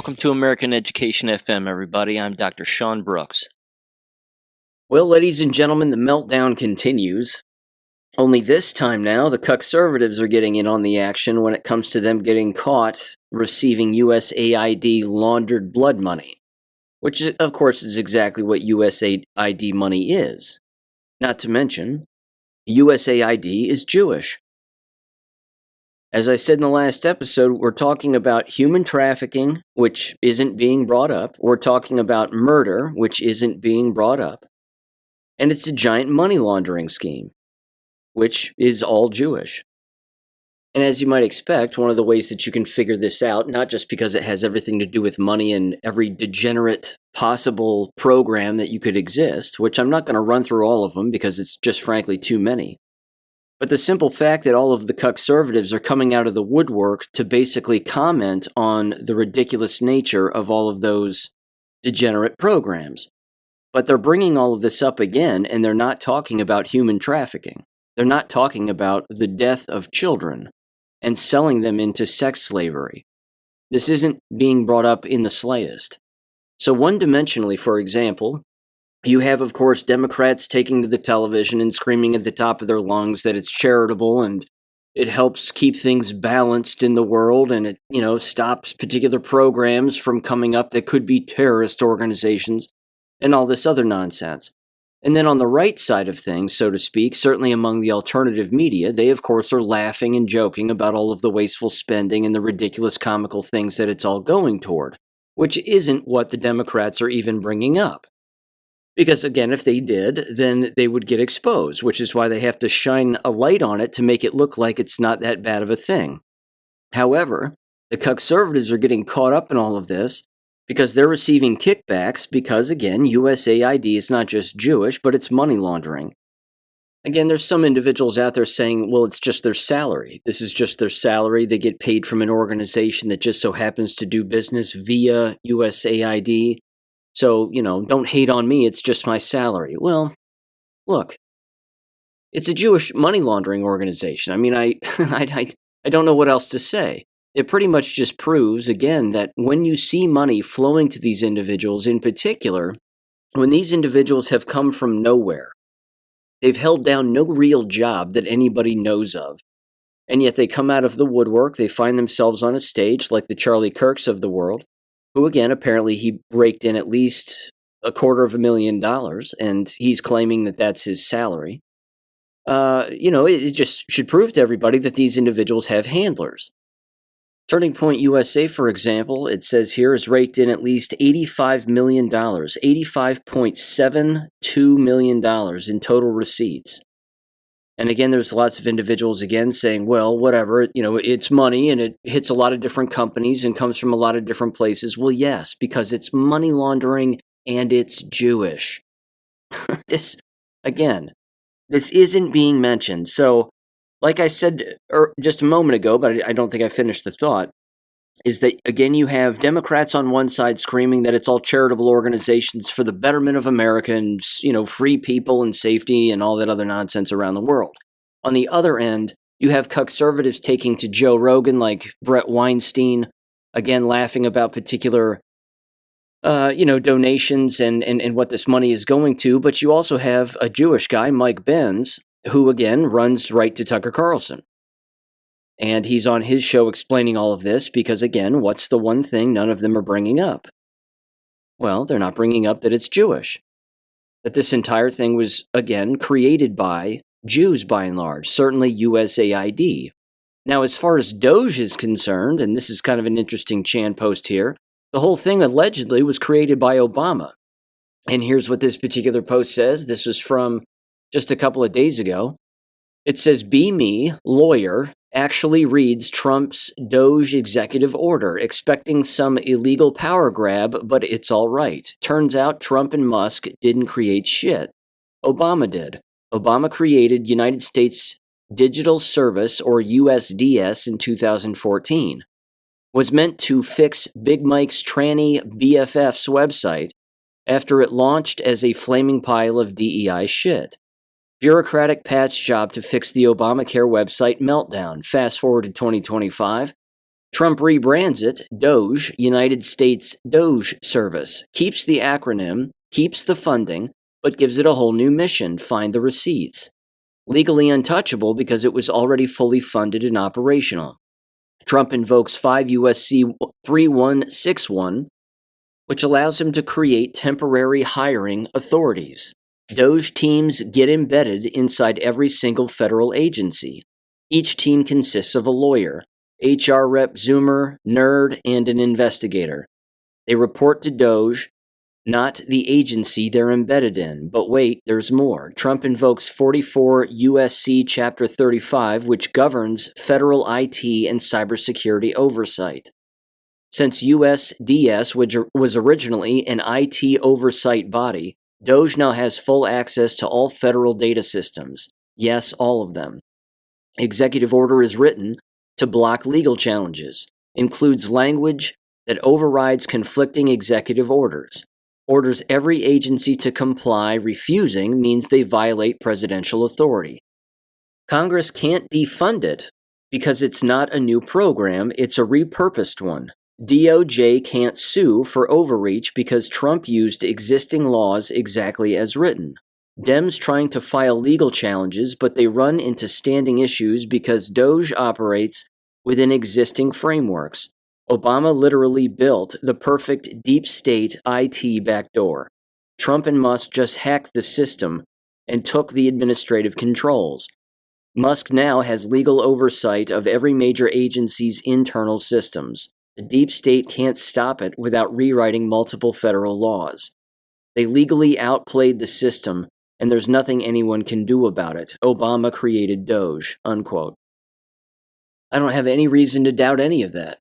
Welcome to American Education FM, everybody. I'm Dr. Sean Brooks. Well, ladies and gentlemen, the meltdown continues. Only this time now, the conservatives are getting in on the action when it comes to them getting caught receiving USAID laundered blood money, which, of course, is exactly what USAID money is. Not to mention, USAID is Jewish. As I said in the last episode, we're talking about human trafficking, which isn't being brought up. We're talking about murder, which isn't being brought up. And it's a giant money laundering scheme, which is all Jewish. And as you might expect, one of the ways that you can figure this out, not just because it has everything to do with money and every degenerate possible program that you could exist, which I'm not going to run through all of them because it's just frankly too many, but the simple fact that all of the conservatives are coming out of the woodwork to basically comment on the ridiculous nature of all of those degenerate programs. But they're bringing all of this up again, and they're not talking about human trafficking. They're not talking about the death of children and selling them into sex slavery. This isn't being brought up in the slightest. So one-dimensionally, for example, you have, of course, Democrats taking to the television and screaming at the top of their lungs that it's charitable and it helps keep things balanced in the world and it, stops particular programs from coming up that could be terrorist organizations and all this other nonsense. And then on the right side of things, so to speak, certainly among the alternative media, they, of course, are laughing and joking about all of the wasteful spending and the ridiculous comical things that it's all going toward, which isn't what the Democrats are even bringing up. Because, again, if they did, then they would get exposed, which is why they have to shine a light on it to make it look like it's not that bad of a thing. However, the conservatives are getting caught up in all of this because they're receiving kickbacks because, again, USAID is not just Jewish, but it's money laundering. Again, there's some individuals out there saying, well, it's just their salary. This is just their salary. They get paid from an organization that just so happens to do business via USAID. So, don't hate on me, it's just my salary. Well, look, it's a Jewish money laundering organization. I mean, I don't know what else to say. It pretty much just proves, again, that when you see money flowing to these individuals in particular, when these individuals have come from nowhere, they've held down no real job that anybody knows of, and yet they come out of the woodwork, they find themselves on a stage like the Charlie Kirks of the world, who, again, apparently he raked in at least $250,000, and he's claiming that that's his salary. It just should prove to everybody that these individuals have handlers. Turning Point USA, for example, it says here, is raked in at least $85 million, $85.72 million in total receipts. And again, there's lots of individuals, again, saying, well, whatever, it's money and it hits a lot of different companies and comes from a lot of different places. Well, yes, because it's money laundering and it's Jewish. This isn't being mentioned. So, like I said just a moment ago, but I don't think I finished the thought, is that, again, you have Democrats on one side screaming that it's all charitable organizations for the betterment of America and, free people and safety and all that other nonsense around the world. On the other end, you have conservatives taking to Joe Rogan like Brett Weinstein, again, laughing about particular, donations and what this money is going to. But you also have a Jewish guy, Mike Benz, who, again, runs right to Tucker Carlson. And he's on his show explaining all of this because, again, what's the one thing none of them are bringing up? Well, they're not bringing up that it's Jewish. That this entire thing was, again, created by Jews by and large, certainly USAID. Now, as far as DOGE is concerned, and this is kind of an interesting Chan post here, the whole thing allegedly was created by Obama. And here's what this particular post says. This was from just a couple of days ago. It says, "Be me, lawyer, actually reads Trump's DOGE executive order, expecting some illegal power grab, but it's all right. Turns out Trump and Musk didn't create shit. Obama did. Obama created United States Digital Service, or USDS, in 2014. Was meant to fix Big Mike's tranny BFF's website after it launched as a flaming pile of DEI shit. Bureaucratic patch job to fix the Obamacare website meltdown. Fast forward to 2025. Trump rebrands it DOGE, United States DOGE Service, keeps the acronym, keeps the funding, but gives it a whole new mission: find the receipts. Legally untouchable because it was already fully funded and operational. Trump invokes 5 U.S.C. 3161, which allows him to create temporary hiring authorities. DOGE teams get embedded inside every single federal agency. Each team consists of a lawyer, HR rep, Zoomer, nerd, and an investigator. They report to DOGE, not the agency they're embedded in. But wait, there's more. Trump invokes 44 U.S.C. Chapter 35, which governs federal IT and cybersecurity oversight. Since USDS, which was originally an IT oversight body, DOGE now has full access to all federal data systems. Yes, all of them. Executive order is written to block legal challenges, includes language that overrides conflicting executive orders, orders every agency to comply. Refusing means they violate presidential authority. Congress can't defund it because it's not a new program, it's a repurposed one. DOJ can't sue for overreach because Trump used existing laws exactly as written. Dems trying to file legal challenges, but they run into standing issues because DOGE operates within existing frameworks. Obama literally built the perfect deep state IT backdoor. Trump and Musk just hacked the system and took the administrative controls. Musk now has legal oversight of every major agency's internal systems. The deep state can't stop it without rewriting multiple federal laws. They legally outplayed the system, and there's nothing anyone can do about it. Obama created DOGE, unquote. I don't have any reason to doubt any of that.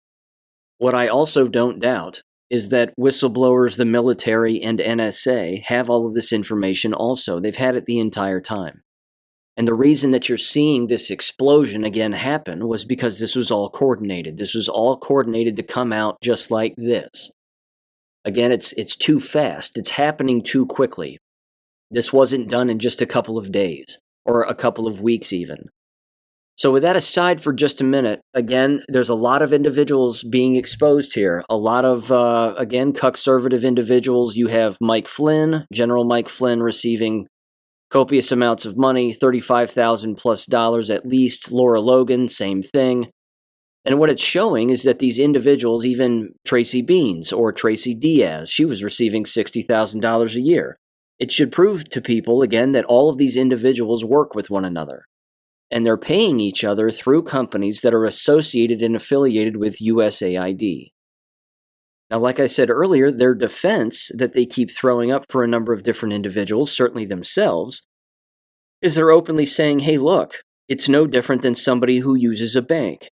What I also don't doubt is that whistleblowers, the military, and NSA have all of this information also. They've had it the entire time. And the reason that you're seeing this explosion again happen was because this was all coordinated. This was all coordinated to come out just like this. Again, it's too fast. It's happening too quickly. This wasn't done in just a couple of days or a couple of weeks even. So with that aside for just a minute, again, there's a lot of individuals being exposed here. A lot of, again, conservative individuals. You have Mike Flynn, General Mike Flynn, receiving copious amounts of money, $35,000+ at least. Laura Logan, same thing. And what it's showing is that these individuals, even Tracy Beans or Tracy Diaz, she was receiving $60,000 a year. It should prove to people, again, that all of these individuals work with one another. And they're paying each other through companies that are associated and affiliated with USAID. Now, like I said earlier, their defense that they keep throwing up for a number of different individuals, certainly themselves, is they're openly saying, hey, look, it's no different than somebody who uses a bank.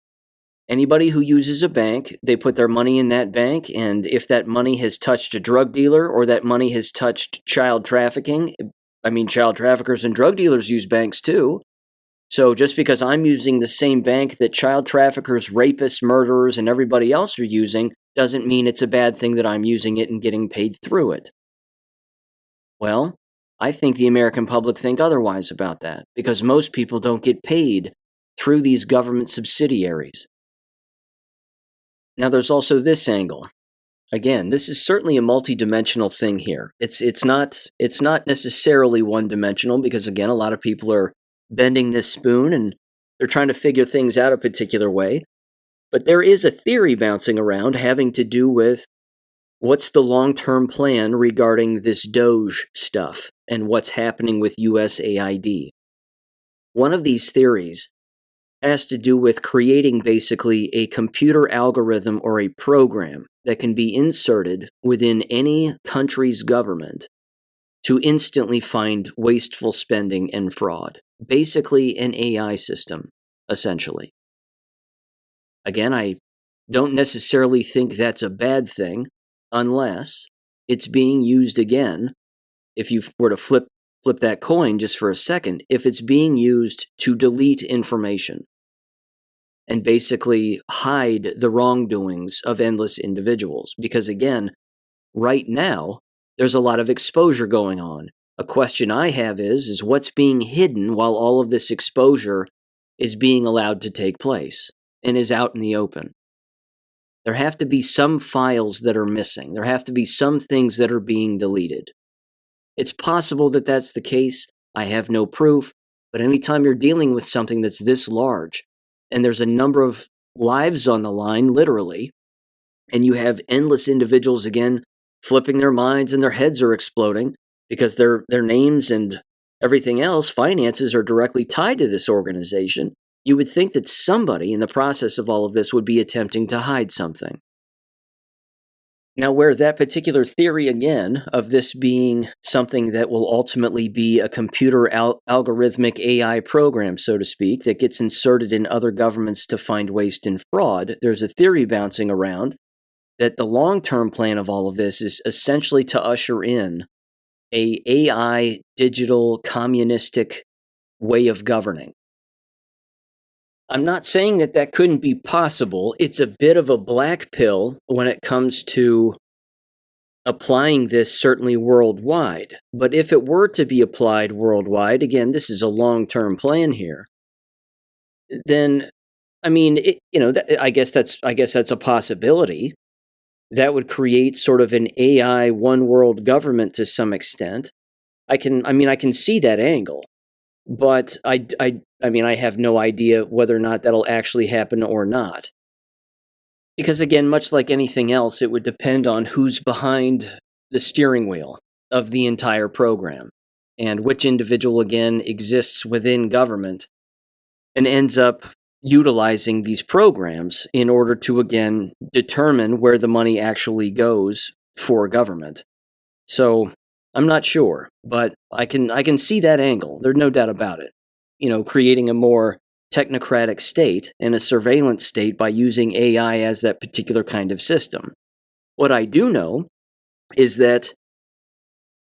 Anybody who uses a bank, they put their money in that bank, and if that money has touched a drug dealer or that money has touched child trafficking, child traffickers and drug dealers use banks too. So just because I'm using the same bank that child traffickers, rapists, murderers, and everybody else are using doesn't mean it's a bad thing that I'm using it and getting paid through it. Well, I think the American public think otherwise about that because most people don't get paid through these government subsidiaries. Now there's also this angle. Again, this is certainly a multidimensional thing here. It's not necessarily one-dimensional because, again, a lot of people are bending this spoon and they're trying to figure things out a particular way. But there is a theory bouncing around having to do with what's the long-term plan regarding this DOGE stuff and what's happening with USAID. One of these theories has to do with creating basically a computer algorithm or a program that can be inserted within any country's government to instantly find wasteful spending and fraud. Basically an AI system, essentially. Again, I don't necessarily think that's a bad thing unless it's being used again. If you were to flip that coin just for a second, if it's being used to delete information and basically hide the wrongdoings of endless individuals. Because again, right now, there's a lot of exposure going on. A question I have is what's being hidden while all of this exposure is being allowed to take place and is out in the open? There have to be some files that are missing. There have to be some things that are being deleted. It's possible that that's the case. I have no proof. But anytime you're dealing with something that's this large, and there's a number of lives on the line, literally, and you have endless individuals, again, flipping their minds and their heads are exploding because their names and everything else, finances, are directly tied to this organization, you would think that somebody in the process of all of this would be attempting to hide something. Now, where that particular theory, again, of this being something that will ultimately be a computer algorithmic AI program, so to speak, that gets inserted in other governments to find waste and fraud, there's a theory bouncing around that the long-term plan of all of this is essentially to usher in a AI digital communistic way of governing. I'm not saying that that couldn't be possible. It's a bit of a black pill when it comes to applying this certainly worldwide. But if it were to be applied worldwide, again, this is a long-term plan here, then, I mean, I guess that's a possibility. That would create sort of an AI one world government to some extent. I can see that angle. But I have no idea whether or not that'll actually happen or not. Because again, much like anything else, it would depend on who's behind the steering wheel of the entire program and which individual, again, exists within government and ends up utilizing these programs in order to, again, determine where the money actually goes for government. So I'm not sure, but I can see that angle. There's no doubt about it. Creating a more technocratic state and a surveillance state by using AI as that particular kind of system. What I do know is that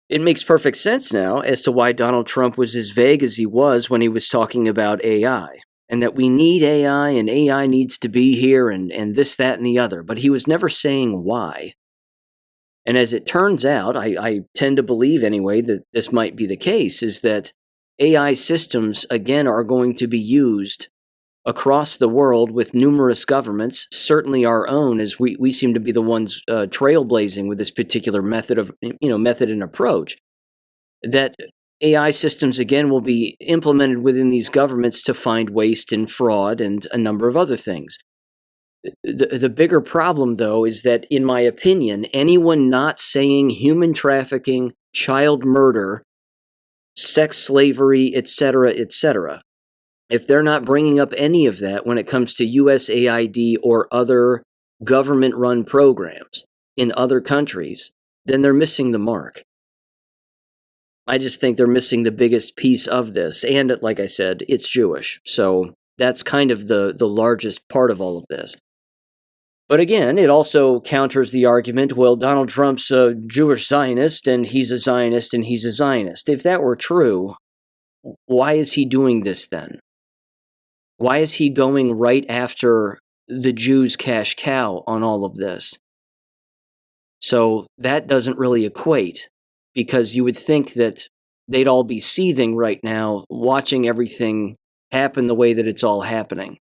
it makes perfect sense now as to why Donald Trump was as vague as he was when he was talking about AI, and that we need AI and AI needs to be here and this, that, and the other. But he was never saying why. And as it turns out, I tend to believe anyway that this might be the case, is that AI systems, again, are going to be used across the world with numerous governments, certainly our own, as we seem to be the ones trailblazing with this particular method and approach, that AI systems, again, will be implemented within these governments to find waste and fraud and a number of other things. The bigger problem, though, is that, in my opinion, anyone not saying human trafficking, child murder, sex slavery, etc., if they're not bringing up any of that when it comes to USAID or other government-run programs in other countries, then they're missing the mark. I just think they're missing the biggest piece of this. And like I said, it's Jewish. So that's kind of the largest part of all of this. But again, it also counters the argument, well, Donald Trump's a Jewish Zionist, and he's a Zionist, and he's a Zionist. If that were true, why is he doing this then? Why is he going right after the Jews' cash cow on all of this? So that doesn't really equate, because you would think that they'd all be seething right now, watching everything happen the way that it's all happening.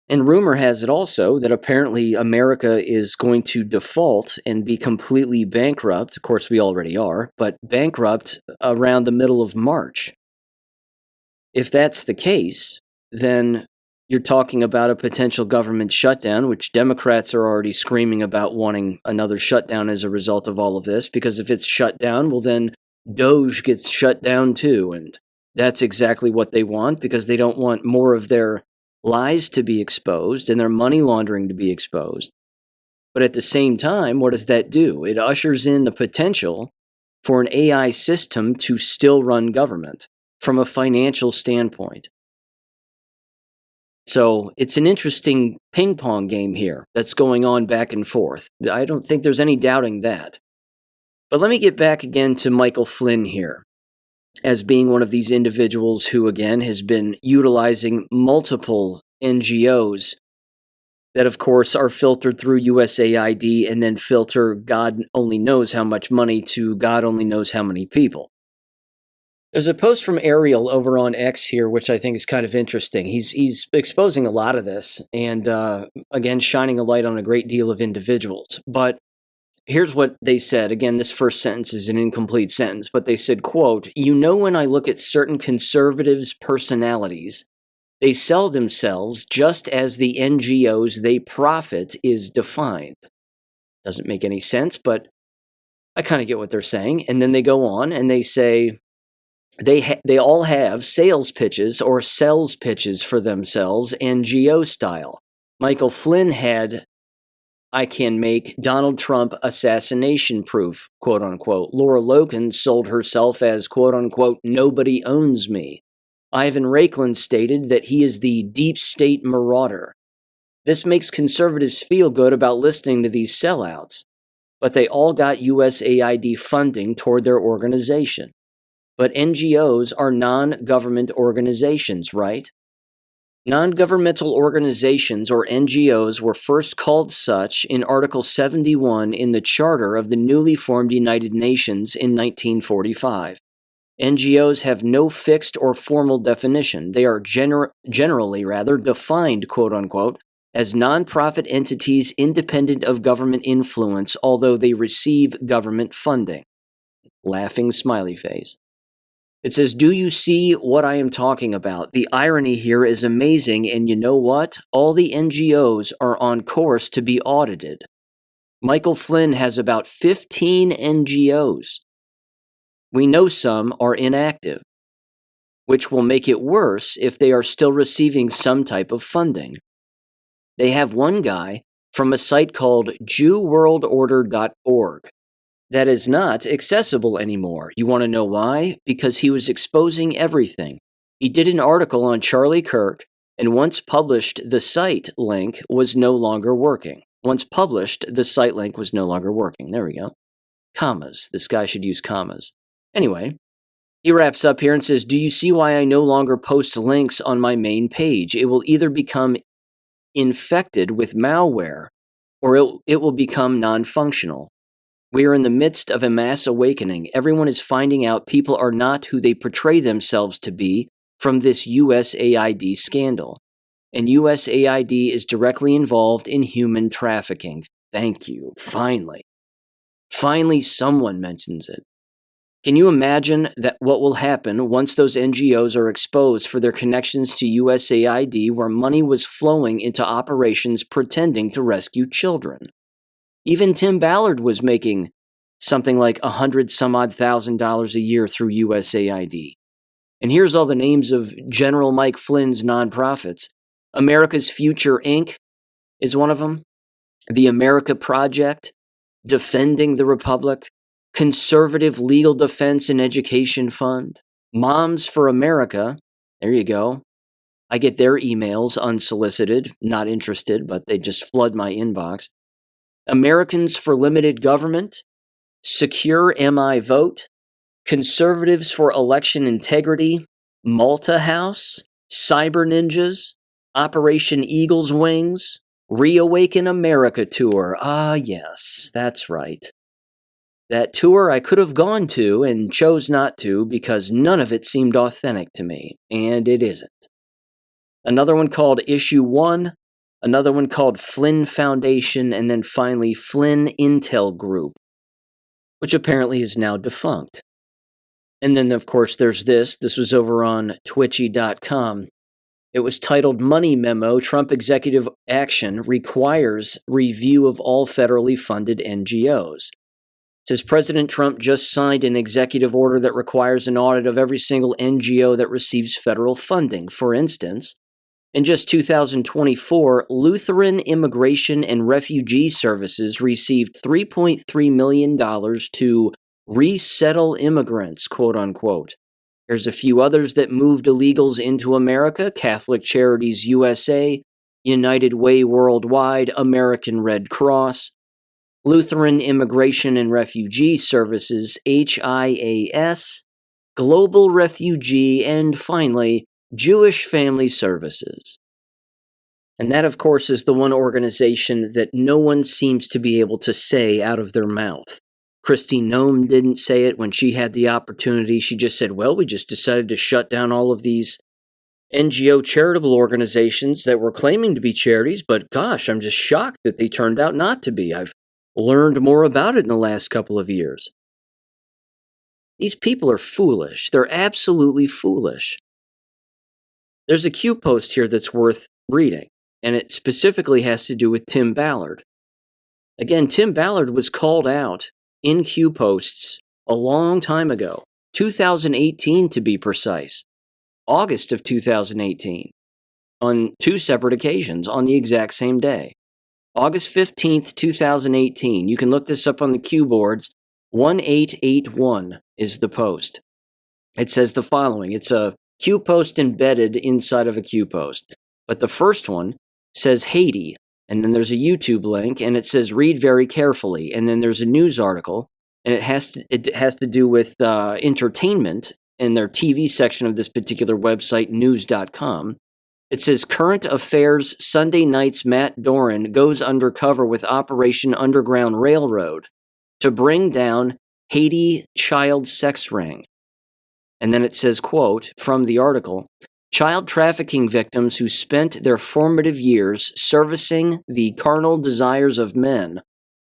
And rumor has it also that apparently America is going to default and be completely bankrupt. Of course, we already are, but bankrupt around the middle of March. If that's the case, then you're talking about a potential government shutdown, which Democrats are already screaming about wanting another shutdown as a result of all of this, because if it's shut down, well, then DOGE gets shut down too. And that's exactly what they want, because they don't want more of their lies to be exposed and their money laundering to be exposed. But at the same time, what does that do? It ushers in the potential for an AI system to still run government from a financial standpoint. So it's an interesting ping pong game here that's going on back and forth. I don't think there's any doubting that. But let me get back again to Michael Flynn here, as being one of these individuals who, again, has been utilizing multiple NGOs that, of course, are filtered through USAID and then filter God only knows how much money to God only knows how many people. There's a post from Ariel over on X here, which I think is kind of interesting. He's exposing a lot of this and, again, shining a light on a great deal of individuals. But here's what they said. Again, this first sentence is an incomplete sentence, but they said, quote, when I look at certain conservatives' personalities, they sell themselves just as the NGOs they profit is defined. Doesn't make any sense, but I kind of get what they're saying. And then they go on and they say they all have sales pitches or sells pitches for themselves, NGO style. Michael Flynn had, I can make Donald Trump assassination proof, quote unquote. Laura Logan sold herself as, quote unquote, nobody owns me. Ivan Raiklin stated that he is the deep state marauder. This makes conservatives feel good about listening to these sellouts, but they all got USAID funding toward their organization. But NGOs are non-government organizations, right? Non-governmental organizations, or NGOs, were first called such in Article 71 in the Charter of the newly formed United Nations in 1945. NGOs have no fixed or formal definition. They are generally defined, quote-unquote, as nonprofit entities independent of government influence, although they receive government funding. Laughing smiley face. It says, do you see what I am talking about? The irony here is amazing, and you know what? All the NGOs are on course to be audited. Michael Flynn has about 15 NGOs. We know some are inactive, which will make it worse if they are still receiving some type of funding. They have one guy from a site called JewWorldOrder.org. That is not accessible anymore. You want to know why? Because he was exposing everything. He did an article on Charlie Kirk, and once published, the site link was no longer working. There we go. Commas. This guy should use commas. Anyway, he wraps up here and says, do you see why I no longer post links on my main page? It will either become infected with malware, or it will become non-functional. We are in the midst of a mass awakening. Everyone is finding out people are not who they portray themselves to be from this USAID scandal. And USAID is directly involved in human trafficking. Thank you. Finally someone mentions it. Can you imagine that what will happen once those NGOs are exposed for their connections to USAID, where money was flowing into operations pretending to rescue children? Even Tim Ballard was making something like $100,000 a year through USAID. And here's all the names of General Mike Flynn's nonprofits. America's Future Inc. is one of them. The America Project, Defending the Republic, Conservative Legal Defense and Education Fund, Moms for America. There you go. I get their emails unsolicited, not interested, but they just flood my inbox. Americans for Limited Government, Secure MI Vote, Conservatives for Election Integrity, Malta House, Cyber Ninjas, Operation Eagle's Wings, Reawaken America Tour. Ah, yes, that's right. That tour I could have gone to and chose not to because none of it seemed authentic to me, and it isn't. Another one called Issue 1, another one called Flynn Foundation, and then finally Flynn Intel Group, which apparently is now defunct. And then, of course, there's this. This was over on twitchy.com. It was titled Money Memo, Trump Executive Action Requires Review of All Federally Funded NGOs. It says President Trump just signed an executive order that requires an audit of every single NGO that receives federal funding. For instance, in just 2024, Lutheran Immigration and Refugee Services received $3.3 million to resettle immigrants, quote unquote. There's a few others that moved illegals into America: Catholic Charities USA, United Way Worldwide, American Red Cross, Lutheran Immigration and Refugee Services, HIAS, Global Refugee, and finally, Jewish Family Services. And that, of course, is the one organization that no one seems to be able to say out of their mouth. Kristi Noem didn't say it when she had the opportunity. She just said, well, we just decided to shut down all of these NGO charitable organizations that were claiming to be charities, but gosh, I'm just shocked that they turned out not to be. I've learned more about it in the last couple of years. These people are foolish. They're absolutely foolish. There's a Q post here that's worth reading, and it specifically has to do with Tim Ballard. Again, Tim Ballard was called out in Q posts a long time ago, 2018 to be precise, August of 2018, on two separate occasions on the exact same day. August 15th, 2018. You can look this up on the Q boards. 1881 is the post. It says the following. It's a Q post embedded inside of a Q post. But the first one says Haiti, and then there's a YouTube link, and it says read very carefully. And then there's a news article, and it has to do with entertainment in their TV section of this particular website, news.com. It says current affairs Sunday night's Matt Doran goes undercover with Operation Underground Railroad to bring down Haiti child sex ring. And then it says, quote, from the article, child trafficking victims who spent their formative years servicing the carnal desires of men,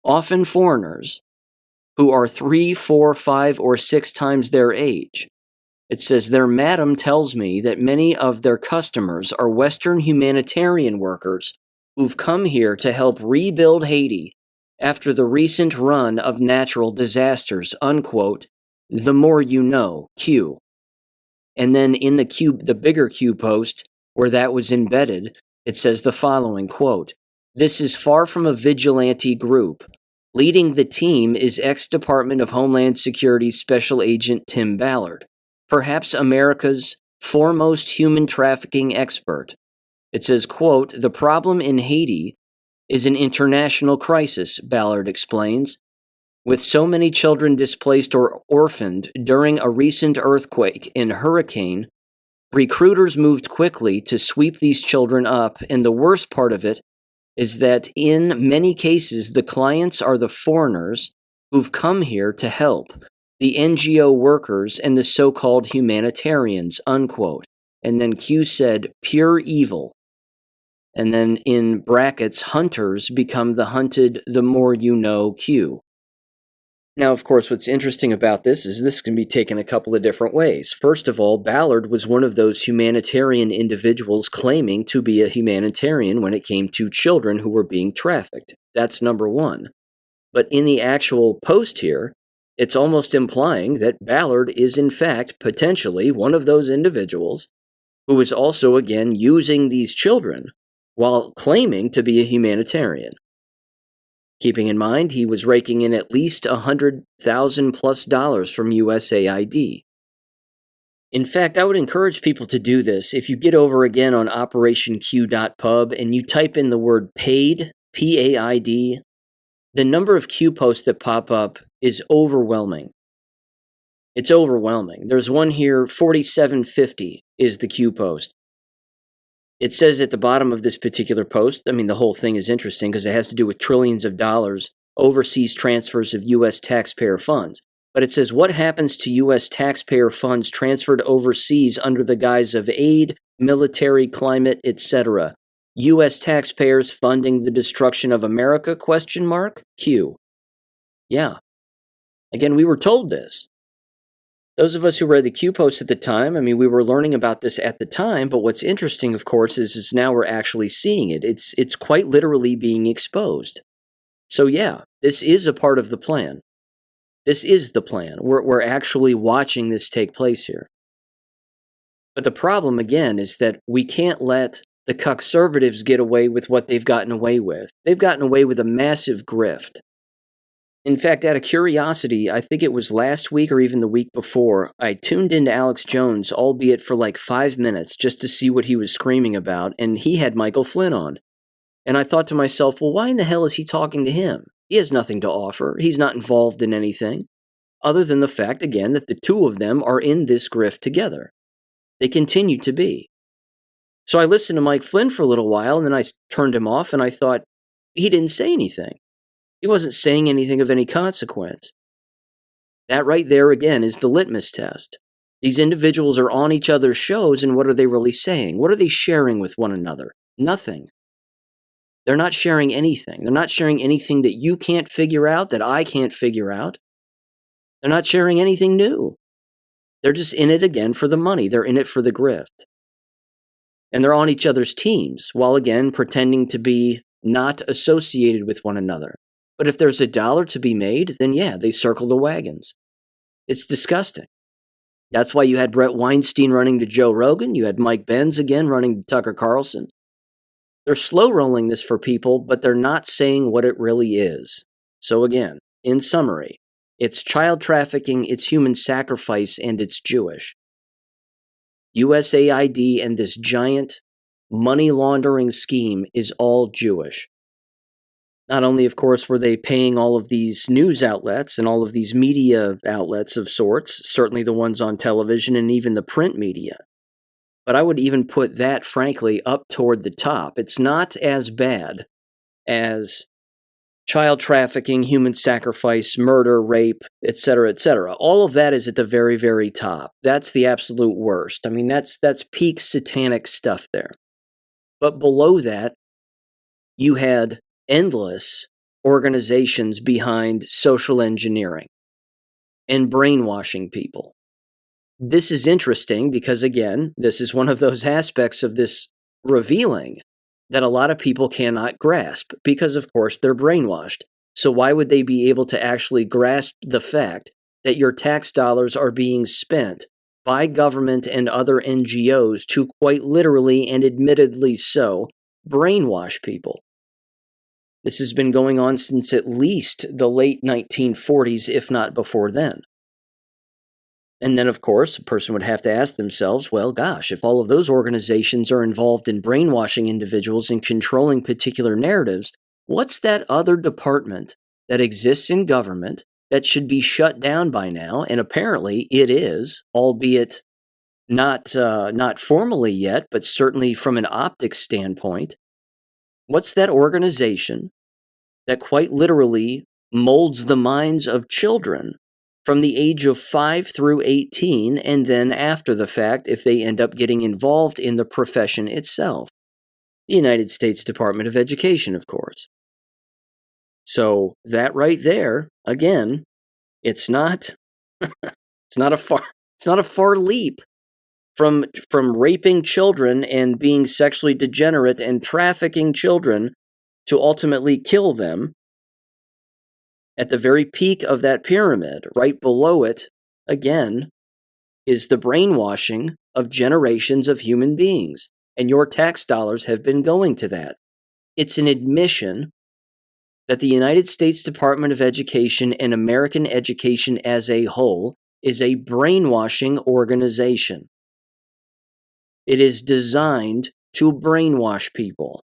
often foreigners, who are 3, 4, 5, or 6 times their age. It says, their madam tells me that many of their customers are Western humanitarian workers who've come here to help rebuild Haiti after the recent run of natural disasters, unquote, the more you know, Q. And then in the bigger Q post, where that was embedded, it says the following, quote, this is far from a vigilante group. Leading the team is ex-Department of Homeland Security Special Agent Tim Ballard, perhaps America's foremost human trafficking expert. It says, quote, the problem in Haiti is an international crisis, Ballard explains. With so many children displaced or orphaned during a recent earthquake and hurricane, recruiters moved quickly to sweep these children up, and the worst part of it is that in many cases the clients are the foreigners who've come here to help, the NGO workers and the so-called humanitarians, unquote. And then Q said, pure evil. And then in brackets, hunters become the hunted, the more you know, Q. Now, of course, what's interesting about this is this can be taken a couple of different ways. First of all, Ballard was one of those humanitarian individuals claiming to be a humanitarian when it came to children who were being trafficked. That's number one. But in the actual post here, it's almost implying that Ballard is, in fact, potentially one of those individuals who is also, again, using these children while claiming to be a humanitarian. Keeping in mind, he was raking in at least $100,000+ from USAID. In fact, I would encourage people to do this. If you get over again on operationq.pub and you type in the word paid, P-A-I-D, the number of Q posts that pop up is overwhelming. It's overwhelming. There's one here, 4750 is the Q post. It says at the bottom of this particular post, I mean, the whole thing is interesting because it has to do with trillions of dollars, overseas transfers of U.S. taxpayer funds. But it says, what happens to U.S. taxpayer funds transferred overseas under the guise of aid, military, climate, etc.? U.S. taxpayers funding the destruction of America, ? Q. Yeah. Again, we were told this. Those of us who read the Q post at the time, I mean, we were learning about this at the time, but what's interesting, of course, is now we're actually seeing it. It's quite literally being exposed. So yeah, this is a part of the plan. This is the plan. We're actually watching this take place here. But the problem, again, is that we can't let the conservatives get away with what they've gotten away with. They've gotten away with a massive grift. In fact, out of curiosity, I think it was last week or even the week before, I tuned into Alex Jones, albeit for like 5 minutes, just to see what he was screaming about, and he had Michael Flynn on. And I thought to myself, well, why in the hell is he talking to him? He has nothing to offer. He's not involved in anything, other than the fact, again, that the two of them are in this grift together. They continue to be. So I listened to Mike Flynn for a little while, and then I turned him off, and I thought, he didn't say anything. He wasn't saying anything of any consequence. That right there, again, is the litmus test. These individuals are on each other's shows, and what are they really saying? What are they sharing with one another? Nothing. They're not sharing anything. They're not sharing anything that you can't figure out, that I can't figure out. They're not sharing anything new. They're just in it again for the money. They're in it for the grift. And they're on each other's teams, while again pretending to be not associated with one another. But if there's $1 to be made, then yeah, they circle the wagons. It's disgusting. That's why you had Brett Weinstein running to Joe Rogan. You had Mike Benz again running to Tucker Carlson. They're slow rolling this for people, but they're not saying what it really is. So again, in summary, it's child trafficking, it's human sacrifice, and it's Jewish. USAID and this giant money laundering scheme is all Jewish. Not only, of course, were they paying all of these news outlets and all of these media outlets of sorts, certainly the ones on television and even the print media, but I would even put that, frankly, up toward the top. It's not as bad as child trafficking, human sacrifice, murder, rape, etc., etc. All of that is at the very, very top. That's the absolute worst. I mean, that's peak satanic stuff there. But below that, you had endless organizations behind social engineering and brainwashing people. This is interesting because, again, this is one of those aspects of this revealing that a lot of people cannot grasp because, of course, they're brainwashed. So why would they be able to actually grasp the fact that your tax dollars are being spent by government and other NGOs to quite literally and admittedly so brainwash people? This has been going on since at least the late 1940s, if not before then. And then, of course, a person would have to ask themselves, well, gosh, if all of those organizations are involved in brainwashing individuals and controlling particular narratives, what's that other department that exists in government that should be shut down by now? And apparently it is, albeit not formally yet, but certainly from an optics standpoint. What's that organization that quite literally molds the minds of children from the age of 5 through 18, and then after the fact, if they end up getting involved in the profession itself? The United States Department of Education, of course. So that right there, again, it's not a far leap from raping children and being sexually degenerate and trafficking children to ultimately kill them. At the very peak of that pyramid, right below it, again, is the brainwashing of generations of human beings. And your tax dollars have been going to that. It's an admission that the United States Department of Education and American education as a whole is a brainwashing organization. It is designed to brainwash people.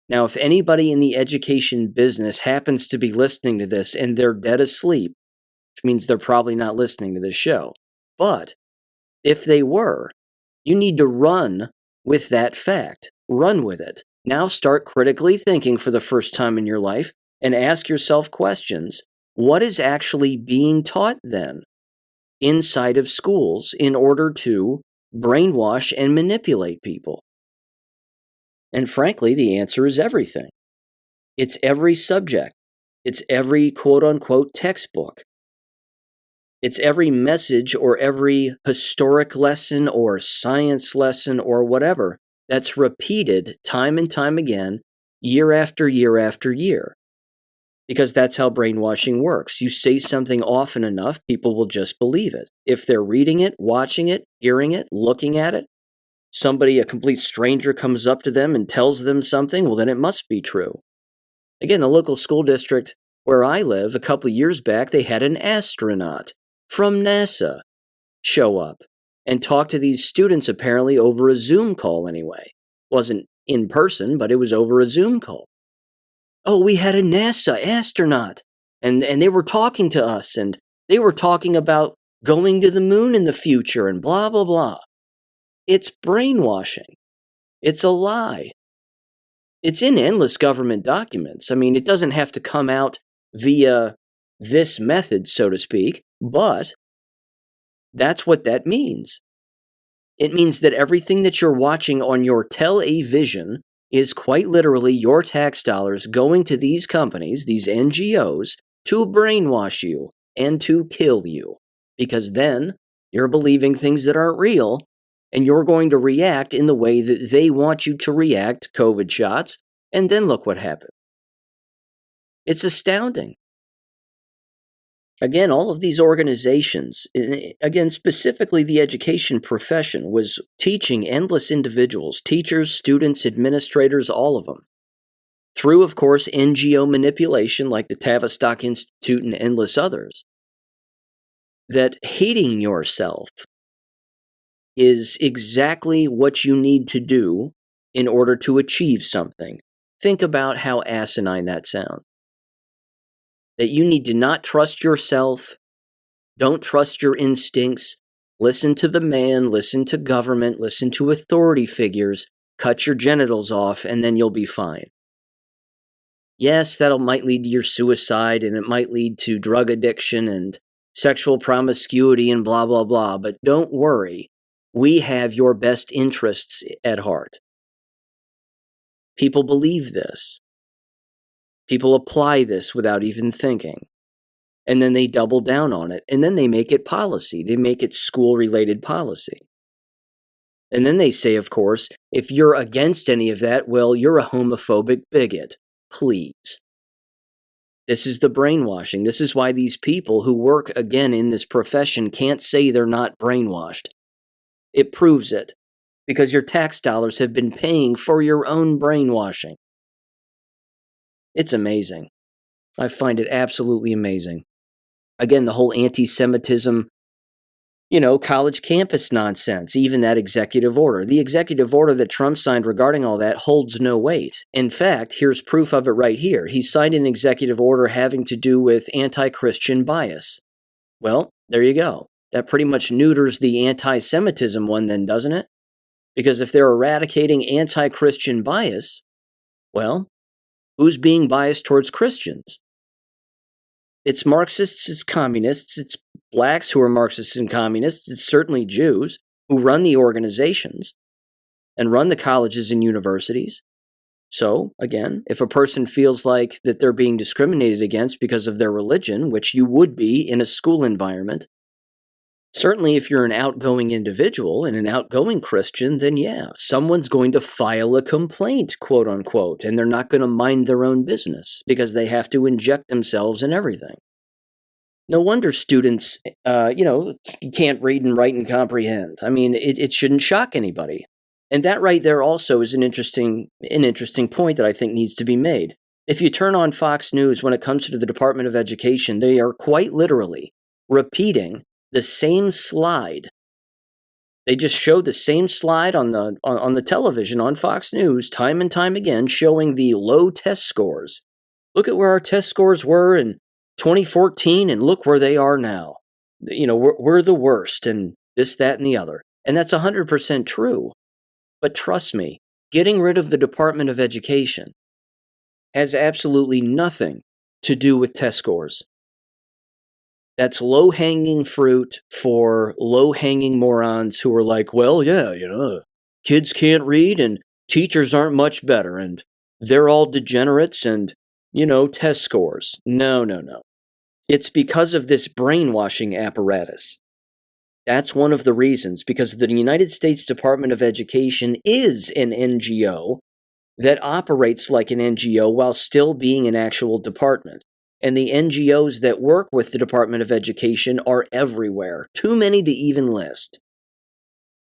Now, if anybody in the education business happens to be listening to this and they're dead asleep, which means they're probably not listening to this show, but if they were, you need to run with that fact. Run with it. Now start critically thinking for the first time in your life and ask yourself questions. What is actually being taught then inside of schools in order to brainwash and manipulate people? And frankly, the answer is everything. It's every subject. It's every quote-unquote textbook. It's every message or every historic lesson or science lesson or whatever that's repeated time and time again, year after year after year. Because that's how brainwashing works. You say something often enough, people will just believe it. If they're reading it, watching it, hearing it, looking at it, somebody, a complete stranger, comes up to them and tells them something, well, then it must be true. Again, the local school district where I live, a couple of years back, they had an astronaut from NASA show up and talk to these students, apparently over a Zoom call anyway. Wasn't in person, but it was over a Zoom call. Oh, we had a NASA astronaut, and they were talking to us, and they were talking about going to the moon in the future, and blah, blah, blah. It's brainwashing. It's a lie. It's in endless government documents. I mean, it doesn't have to come out via this method, so to speak. But that's what that means. It means that everything that you're watching on your television is quite literally your tax dollars going to these companies, these NGOs, to brainwash you and to kill you. Because then you're believing things that aren't real, and you're going to react in the way that they want you to react, COVID shots, and then look what happened. It's astounding. Again, all of these organizations, again, specifically the education profession, was teaching endless individuals, teachers, students, administrators, all of them, through, of course, NGO manipulation like the Tavistock Institute and endless others, that hating yourself is exactly what you need to do in order to achieve something. Think about how asinine that sounds. That you need to not trust yourself, don't trust your instincts, listen to the man, listen to government, listen to authority figures, cut your genitals off, and then you'll be fine. Yes, that might lead to your suicide, and it might lead to drug addiction and sexual promiscuity and blah, blah, blah, but don't worry. We have your best interests at heart. People believe this. People apply this without even thinking. And then they double down on it. And then they make it policy. They make it school-related policy. And then they say, of course, if you're against any of that, well, you're a homophobic bigot. Please. This is the brainwashing. This is why these people who work, again, in this profession can't say they're not brainwashed. It proves it. Because your tax dollars have been paying for your own brainwashing. It's amazing. I find it absolutely amazing. Again, the whole anti-Semitism, college campus nonsense, even that executive order. The executive order that Trump signed regarding all that holds no weight. In fact, here's proof of it right here. He signed an executive order having to do with anti-Christian bias. Well, there you go. That pretty much neuters the anti-Semitism one then, doesn't it? Because if they're eradicating anti-Christian bias, well, who's being biased towards Christians? It's Marxists, it's communists, it's blacks who are Marxists and communists, it's certainly Jews who run the organizations and run the colleges and universities. So, again, if a person feels like that they're being discriminated against because of their religion, which you would be in a school environment, certainly if you're an outgoing individual and an outgoing Christian, then yeah, someone's going to file a complaint, quote unquote, and they're not going to mind their own business because they have to inject themselves in everything. No wonder students, can't read and write and comprehend. I mean, it shouldn't shock anybody. And that right there also is an interesting point that I think needs to be made. If you turn on Fox News when it comes to the Department of Education, they are quite literally repeating the same slide. They just showed the same slide on the television on Fox News time and time again, showing the low test scores. Look at where our test scores were in 2014 and look where they are now. We're the worst and this, that, and the other. And that's 100% true. But trust me, getting rid of the Department of Education has absolutely nothing to do with test scores. That's low-hanging fruit for low-hanging morons who are like, well, yeah, kids can't read and teachers aren't much better and they're all degenerates and, test scores. No. It's because of this brainwashing apparatus. That's one of the reasons, because the United States Department of Education is an NGO that operates like an NGO while still being an actual department. And the NGOs that work with the Department of Education are everywhere. Too many to even list.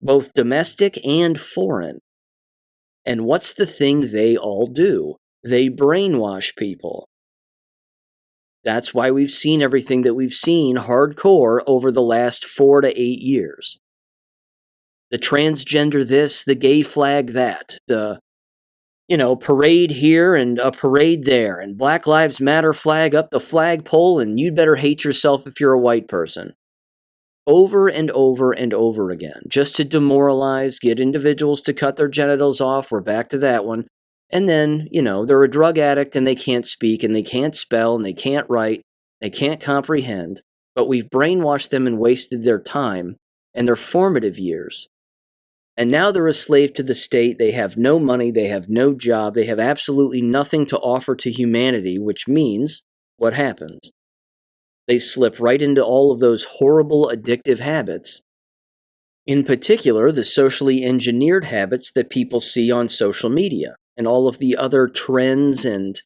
Both domestic and foreign. And what's the thing they all do? They brainwash people. That's why we've seen everything that we've seen hardcore over the last 4 to 8 years. The transgender this, the gay flag that, the parade here and a parade there, and Black Lives Matter flag up the flagpole, and you'd better hate yourself if you're a white person. Over and over and over again, just to demoralize, get individuals to cut their genitals off. We're back to that one. And then, they're a drug addict and they can't speak and they can't spell and they can't write, they can't comprehend. but we've brainwashed them and wasted their time and their formative years. And now they're a slave to the state. They have no money. They have no job. They have absolutely nothing to offer to humanity, which means what happens? They slip right into all of those horrible addictive habits. In particular, the socially engineered habits that people see on social media and all of the other trends and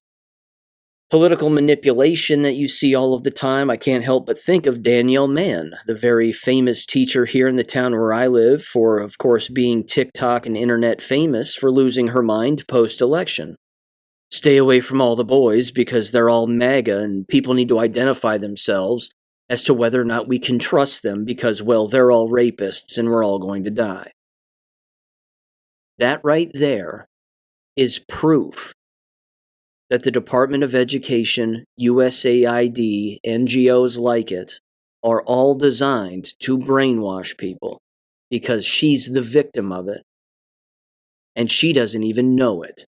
political manipulation that you see all of the time. I can't help but think of Danielle Mann, the very famous teacher here in the town where I live, for, of course, being TikTok and internet famous for losing her mind post-election. Stay away from all the boys because they're all MAGA and people need to identify themselves as to whether or not we can trust them because, well, they're all rapists and we're all going to die. That right there is proof that the Department of Education, USAID, NGOs like it, are all designed to brainwash people because she's the victim of it. And she doesn't even know it.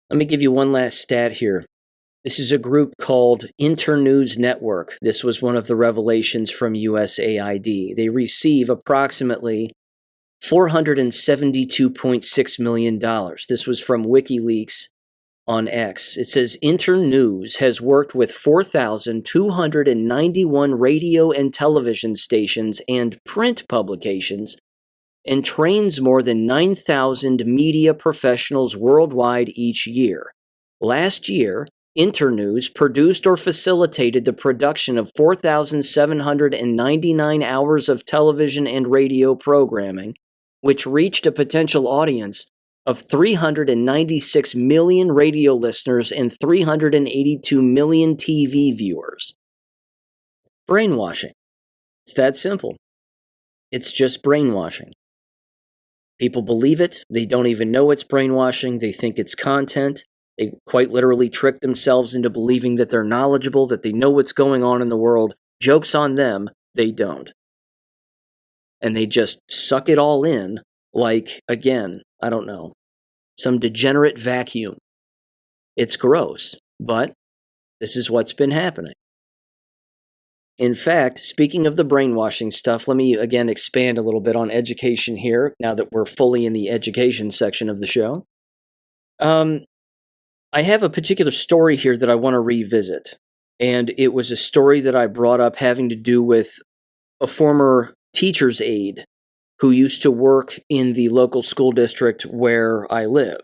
Let me give you one last stat here. This is a group called Internews Network. This was one of the revelations from USAID. They receive approximately $472.6 million. This was from WikiLeaks on X. It says Internews has worked with 4,291 radio and television stations and print publications and trains more than 9,000 media professionals worldwide each year. Last year, Internews produced or facilitated the production of 4,799 hours of television and radio programming, which reached a potential audience of 396 million radio listeners and 382 million TV viewers. Brainwashing. It's that simple. It's just brainwashing. People believe it. They don't even know it's brainwashing. They think it's content. They quite literally trick themselves into believing that they're knowledgeable, that they know what's going on in the world. Joke's on them. They don't. And they just suck it all in like, again, I don't know, some degenerate vacuum. It's gross, but this is what's been happening. In fact, speaking of the brainwashing stuff, let me again expand a little bit on education here, now that we're fully in the education section of the show. I have a particular story here that I want to revisit, and it was a story that I brought up having to do with a former teacher's aide who used to work in the local school district where I live.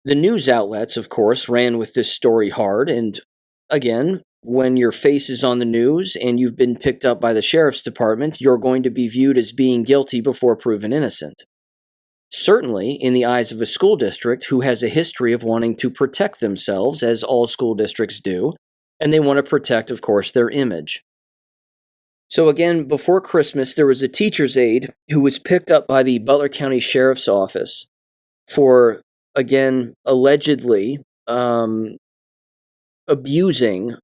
The news outlets, of course, ran with this story hard, and again, when your face is on the news and you've been picked up by the sheriff's department, you're going to be viewed as being guilty before proven innocent. Certainly, in the eyes of a school district who has a history of wanting to protect themselves, as all school districts do, and they want to protect, of course, their image. So again, before Christmas, there was a teacher's aide who was picked up by the Butler County Sheriff's Office for, again, allegedly abusing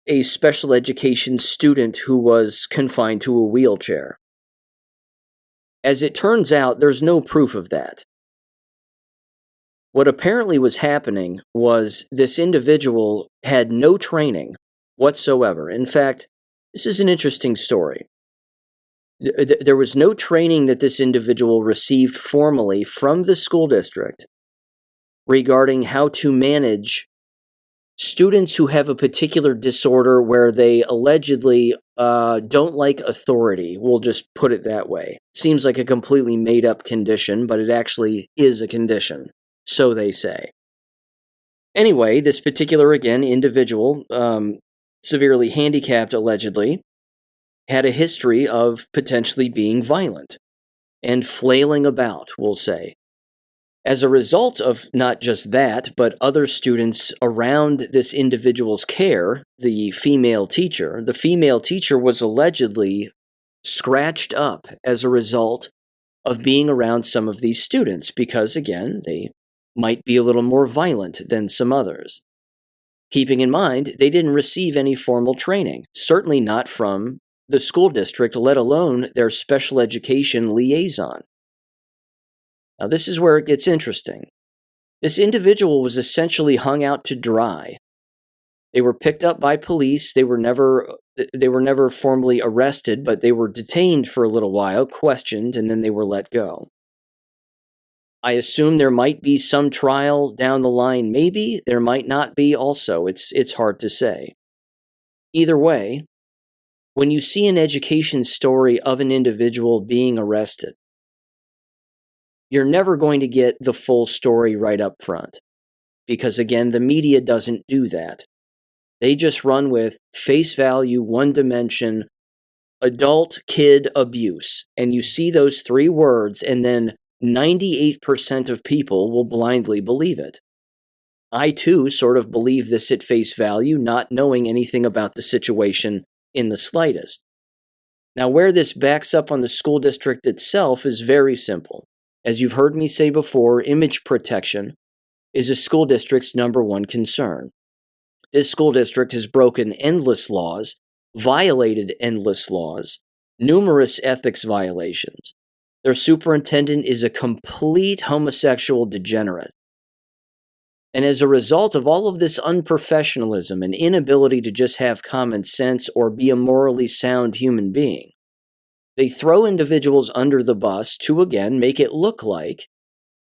a special education student who was confined to a wheelchair. As it turns out, there's no proof of that. What apparently was happening was this individual had no training whatsoever. In fact, this is an interesting story. There was no training that this individual received formally from the school district regarding how to manage students who have a particular disorder where they allegedly don't like authority. We'll just put it that way. Seems like a completely made-up condition, but it actually is a condition, so they say. Anyway, this particular, again, individual, severely handicapped allegedly, had a history of potentially being violent and flailing about, we'll say. As a result of not just that, but other students around this individual's care, the female teacher was allegedly scratched up as a result of being around some of these students because, again, they might be a little more violent than some others. Keeping in mind, they didn't receive any formal training, certainly not from the school district, let alone their special education liaison. Now, this is where it gets interesting. This individual was essentially hung out to dry They were picked up by police. They were never formally arrested, but they were detained for a little while, questioned, and then they were let go. I assume there might be some trial down the line. Maybe there might not be also. It's hard to say. Either way, when you see an education story of an individual being arrested, you're never going to get the full story right up front. Because again, the media doesn't do that. They just run with face value, one dimension, adult-kid abuse. And you see those three words, and then 98% of people will blindly believe it. I too sort of believe this at face value, not knowing anything about the situation in the slightest. Now, where this backs up on the school district itself is very simple. As you've heard me say before, image protection is a school district's number one concern. This school district has broken endless laws, violated endless laws, numerous ethics violations. Their superintendent is a complete homosexual degenerate. And as a result of all of this unprofessionalism and inability to just have common sense or be a morally sound human being, they throw individuals under the bus to, again, make it look like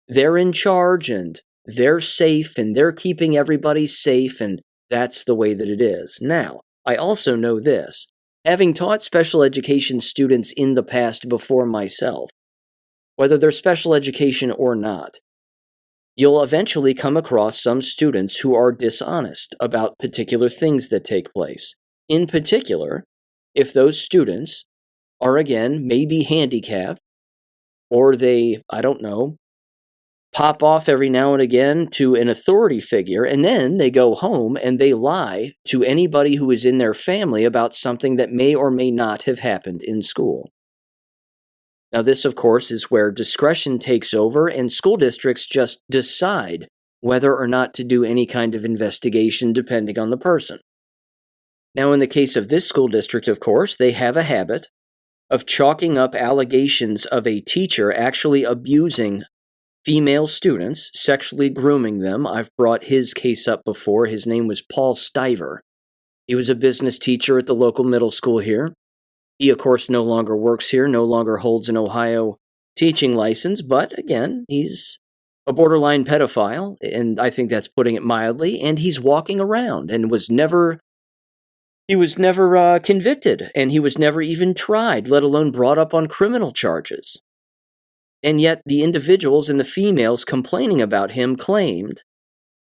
they're in charge and they're safe and they're keeping everybody safe, and that's the way that it is. Now, I also know this, having taught special education students in the past before myself, whether they're special education or not, you'll eventually come across some students who are dishonest about particular things that take place. In particular, if those students are, again, maybe handicapped, or they, pop off every now and again to an authority figure, and then they go home and they lie to anybody who is in their family about something that may or may not have happened in school. Now, this, of course, is where discretion takes over, and school districts just decide whether or not to do any kind of investigation depending on the person. Now, in the case of this school district, of course, they have a habit of chalking up allegations of a teacher actually abusing female students, sexually grooming them. I've brought his case up before. His name was Paul Stiver. He was a business teacher at the local middle school here. He, of course, no longer works here, no longer holds an Ohio teaching license, but again, he's a borderline pedophile, and I think that's putting it mildly, and he's walking around and was never convicted, and he was never even tried, let alone brought up on criminal charges. And yet the individuals and the females complaining about him claimed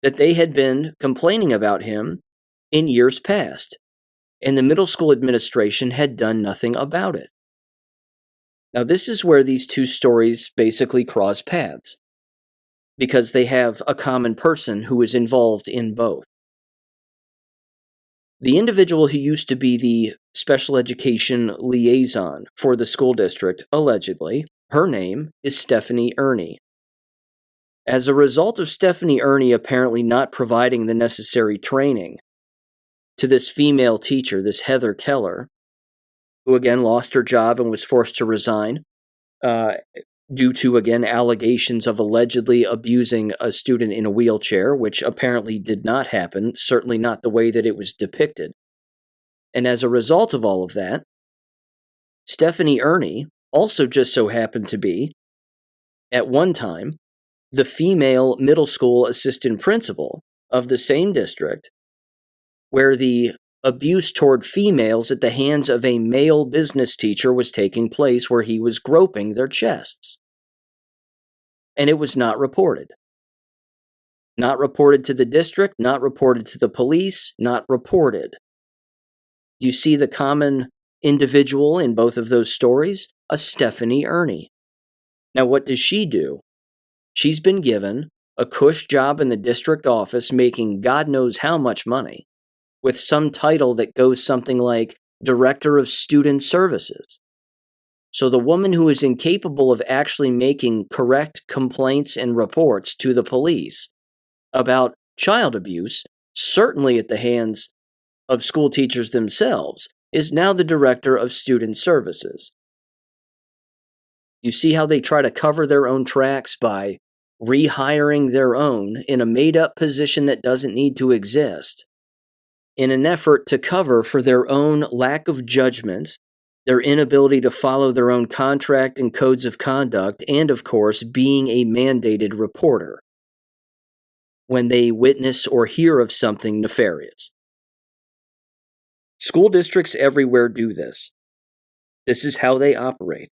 that they had been complaining about him in years past, and the middle school administration had done nothing about it. Now, this is where these two stories basically cross paths, because they have a common person who is involved in both. The individual who used to be the special education liaison for the school district, allegedly, her name is Stephanie Ernie. As a result of Stephanie Ernie apparently not providing the necessary training to this female teacher, this Heather Keller, who again lost her job and was forced to resign due to, again, allegations of allegedly abusing a student in a wheelchair, which apparently did not happen, certainly not the way that it was depicted. And as a result of all of that, Stephanie Ernie also just so happened to be, at one time, the female middle school assistant principal of the same district, where the abuse toward females at the hands of a male business teacher was taking place, where he was groping their chests. And it was not reported. Not reported to the district, not reported to the police, not reported. You see the common individual in both of those stories? A Stephanie Ernie. Now, what does she do? She's been given a cush job in the district office, making God knows how much money, with some title that goes something like Director of Student Services. So the woman who is incapable of actually making correct complaints and reports to the police about child abuse, certainly at the hands of school teachers themselves, is now the Director of Student Services. You see how they try to cover their own tracks by rehiring their own in a made-up position that doesn't need to exist. in an effort to cover for their own lack of judgment, their inability to follow their own contract and codes of conduct, and of course, being a mandated reporter when they witness or hear of something nefarious. School districts everywhere do this. This is how they operate.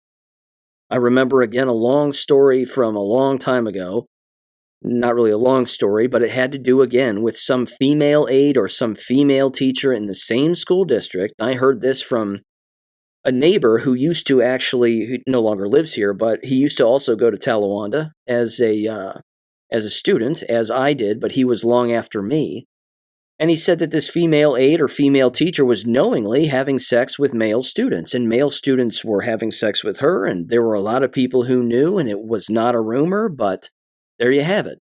I remember, again, a long story from a long time ago. Not really a long story, but it had to do, again, with some female aide or some female teacher in the same school district. I heard this from a neighbor who used to who no longer lives here, but he used to also go to Talawanda as a student, as I did, but he was long after me. And he said that this female aide or female teacher was knowingly having sex with male students, and male students were having sex with her, and there were a lot of people who knew, and it was not a rumor, but there you have it.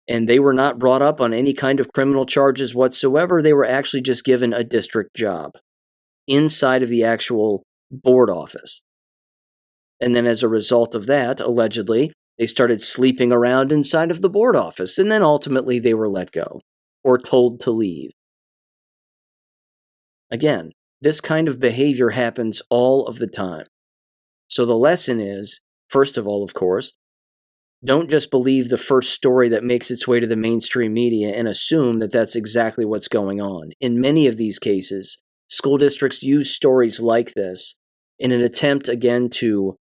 And they were not brought up on any kind of criminal charges whatsoever. They were actually just given a district job inside of the actual board office. And then as a result of that, allegedly, they started sleeping around inside of the board office, and then ultimately they were let go or told to leave. Again, this kind of behavior happens all of the time. So the lesson is, first of all, of course, don't just believe the first story that makes its way to the mainstream media and assume that that's exactly what's going on. In many of these cases, school districts use stories like this in an attempt, again, to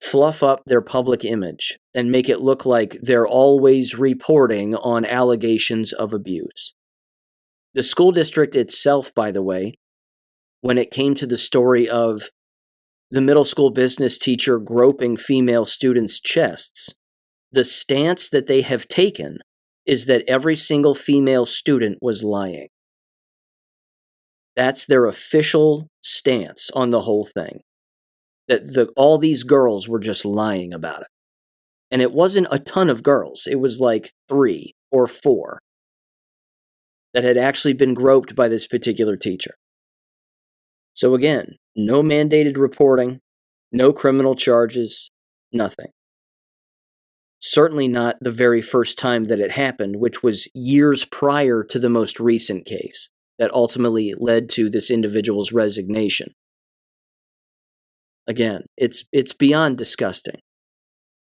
fluff up their public image and make it look like they're always reporting on allegations of abuse. The school district itself, by the way, when it came to the story of the middle school business teacher groping female students' chests, the stance that they have taken is that every single female student was lying. That's their official stance on the whole thing. That all these girls were just lying about it. And it wasn't a ton of girls. It was like 3 or 4 that had actually been groped by this particular teacher. So again, no mandated reporting, no criminal charges, nothing. Certainly not the very first time that it happened, which was years prior to the most recent case that ultimately led to this individual's resignation. Again, it's beyond disgusting,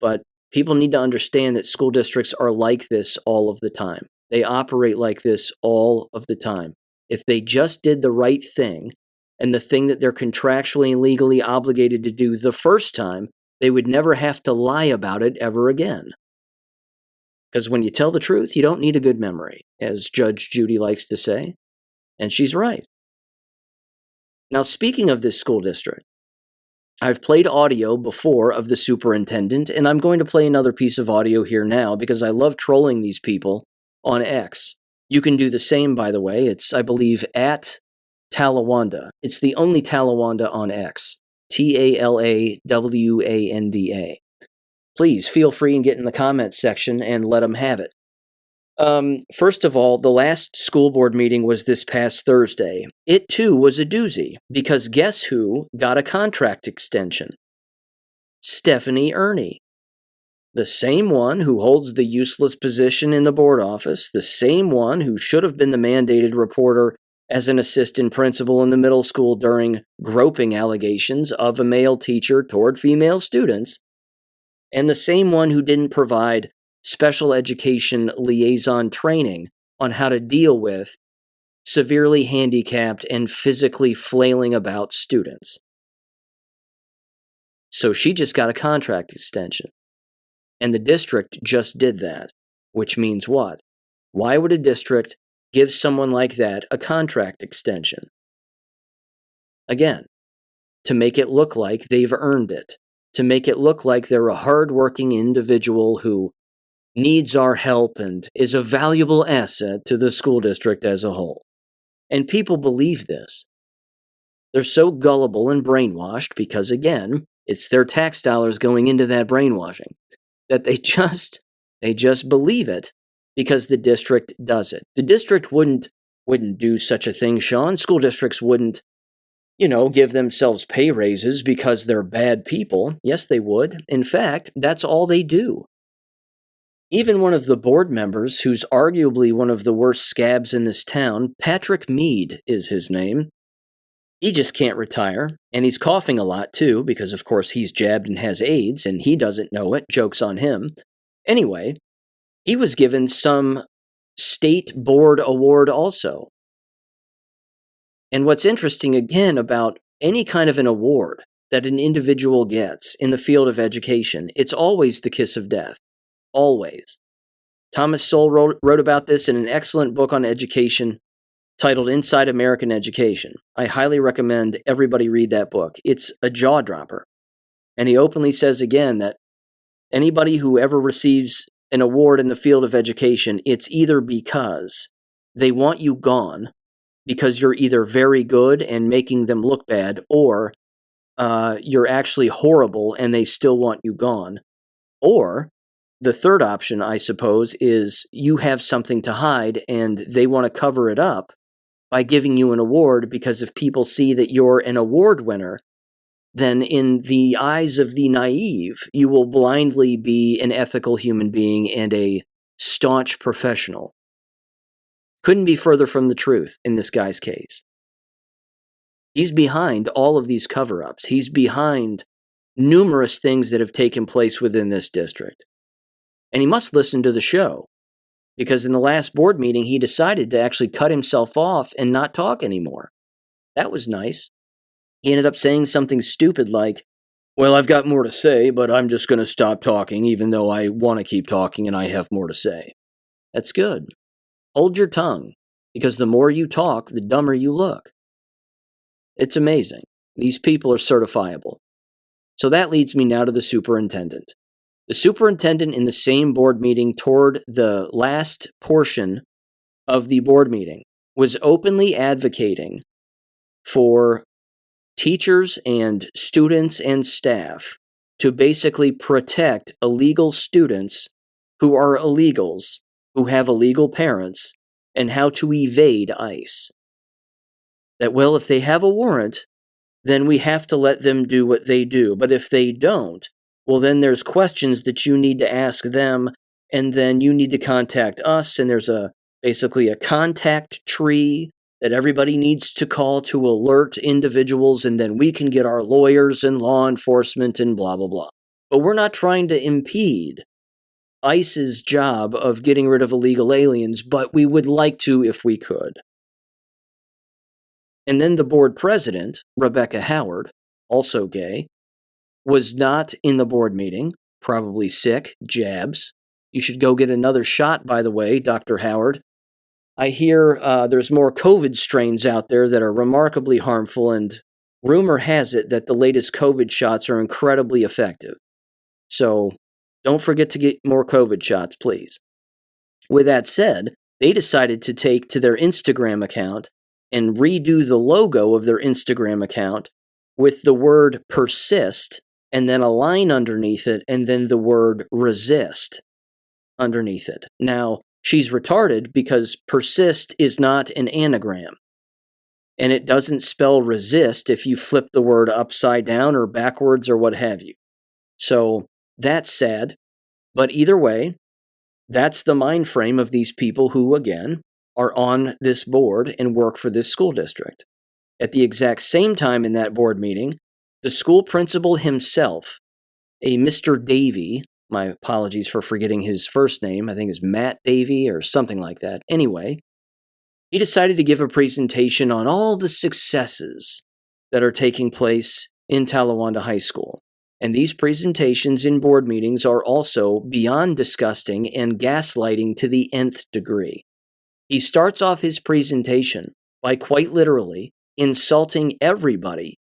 but people need to understand that school districts are like this all of the time. They operate like this all of the time. If they just did the right thing and the thing that they're contractually and legally obligated to do the first time, they would never have to lie about it ever again. Because when you tell the truth, you don't need a good memory, as Judge Judy likes to say, and she's right. Now, speaking of this school district, I've played audio before of the superintendent, and I'm going to play another piece of audio here now because I love trolling these people on X. You can do the same, by the way. It's, I believe, at Talawanda. It's the only Talawanda on X. Talawanda. Please feel free and get in the comments section and let them have it. First of all, the last school board meeting was this past Thursday. It too was a doozy, because guess who got a contract extension? Stephanie Ernie. The same one who holds the useless position in the board office, the same one who should have been the mandated reporter as an assistant principal in the middle school during groping allegations of a male teacher toward female students, and the same one who didn't provide special education liaison training on how to deal with severely handicapped and physically flailing about students. So she just got a contract extension. And the district just did that, which means what? Why would a district give someone like that a contract extension? Again, to make it look like they've earned it, to make it look like they're a hardworking individual who needs our help and is a valuable asset to the school district as a whole. And people believe this. They're so gullible and brainwashed because, again, it's their tax dollars going into that brainwashing, that they just believe it because the district does it. The district wouldn't do such a thing, Sean. School districts wouldn't, give themselves pay raises because they're bad people. Yes, they would. In fact, that's all they do. Even one of the board members, who's arguably one of the worst scabs in this town, Patrick Mead is his name, he just can't retire, and he's coughing a lot too, because of course he's jabbed and has AIDS, and he doesn't know it. Joke's on him. Anyway, he was given some state board award also. And what's interesting again about any kind of an award that an individual gets in the field of education, it's always the kiss of death. Always. Thomas Sowell wrote about this in an excellent book on education titled Inside American Education. I highly recommend everybody read that book. It's a jaw-dropper. And he openly says again that anybody who ever receives an award in the field of education, it's either because they want you gone, because you're either very good and making them look bad, or you're actually horrible and they still want you gone. Or the third option, I suppose, is you have something to hide and they want to cover it up by giving you an award, because if people see that you're an award winner, then in the eyes of the naive, you will blindly be an ethical human being and a staunch professional. Couldn't be further from the truth in this guy's case. He's behind all of these cover-ups. He's behind numerous things that have taken place within this district. And he must listen to the show, because in the last board meeting, he decided to actually cut himself off and not talk anymore. That was nice. He ended up saying something stupid like, well, I've got more to say, but I'm just going to stop talking even though I want to keep talking and I have more to say. That's good. Hold your tongue, because the more you talk, the dumber you look. It's amazing. These people are certifiable. So that leads me now to the superintendent. The superintendent in the same board meeting toward the last portion of the board meeting was openly advocating for teachers and students and staff to basically protect illegal students who are illegals, who have illegal parents, and how to evade ICE. That, well, if they have a warrant, then we have to let them do what they do. But if they don't, well, then there's questions that you need to ask them, and then you need to contact us, and there's basically a contact tree that everybody needs to call to alert individuals, and then we can get our lawyers and law enforcement and blah, blah, blah. But we're not trying to impede ICE's job of getting rid of illegal aliens, but we would like to if we could. And then the board president, Rebecca Howard, also gay, was not in the board meeting, probably sick, jabs. You should go get another shot, by the way, Dr. Howard. I hear there's more COVID strains out there that are remarkably harmful, and rumor has it that the latest COVID shots are incredibly effective. So don't forget to get more COVID shots, please. With that said, they decided to take to their Instagram account and redo the logo of their Instagram account with the word persist, and then a line underneath it, and then the word resist underneath it. Now, she's retarded because persist is not an anagram. And it doesn't spell resist if you flip the word upside down or backwards or what have you. So that's sad. But either way, that's the mind frame of these people who, again, are on this board and work for this school district. At the exact same time in that board meeting, the school principal himself, a Mr. Davey, my apologies for forgetting his first name, I think it's Matt Davey or something like that. Anyway, he decided to give a presentation on all the successes that are taking place in Talawanda High School. And these presentations in board meetings are also beyond disgusting and gaslighting to the nth degree. He starts off his presentation by quite literally insulting everybody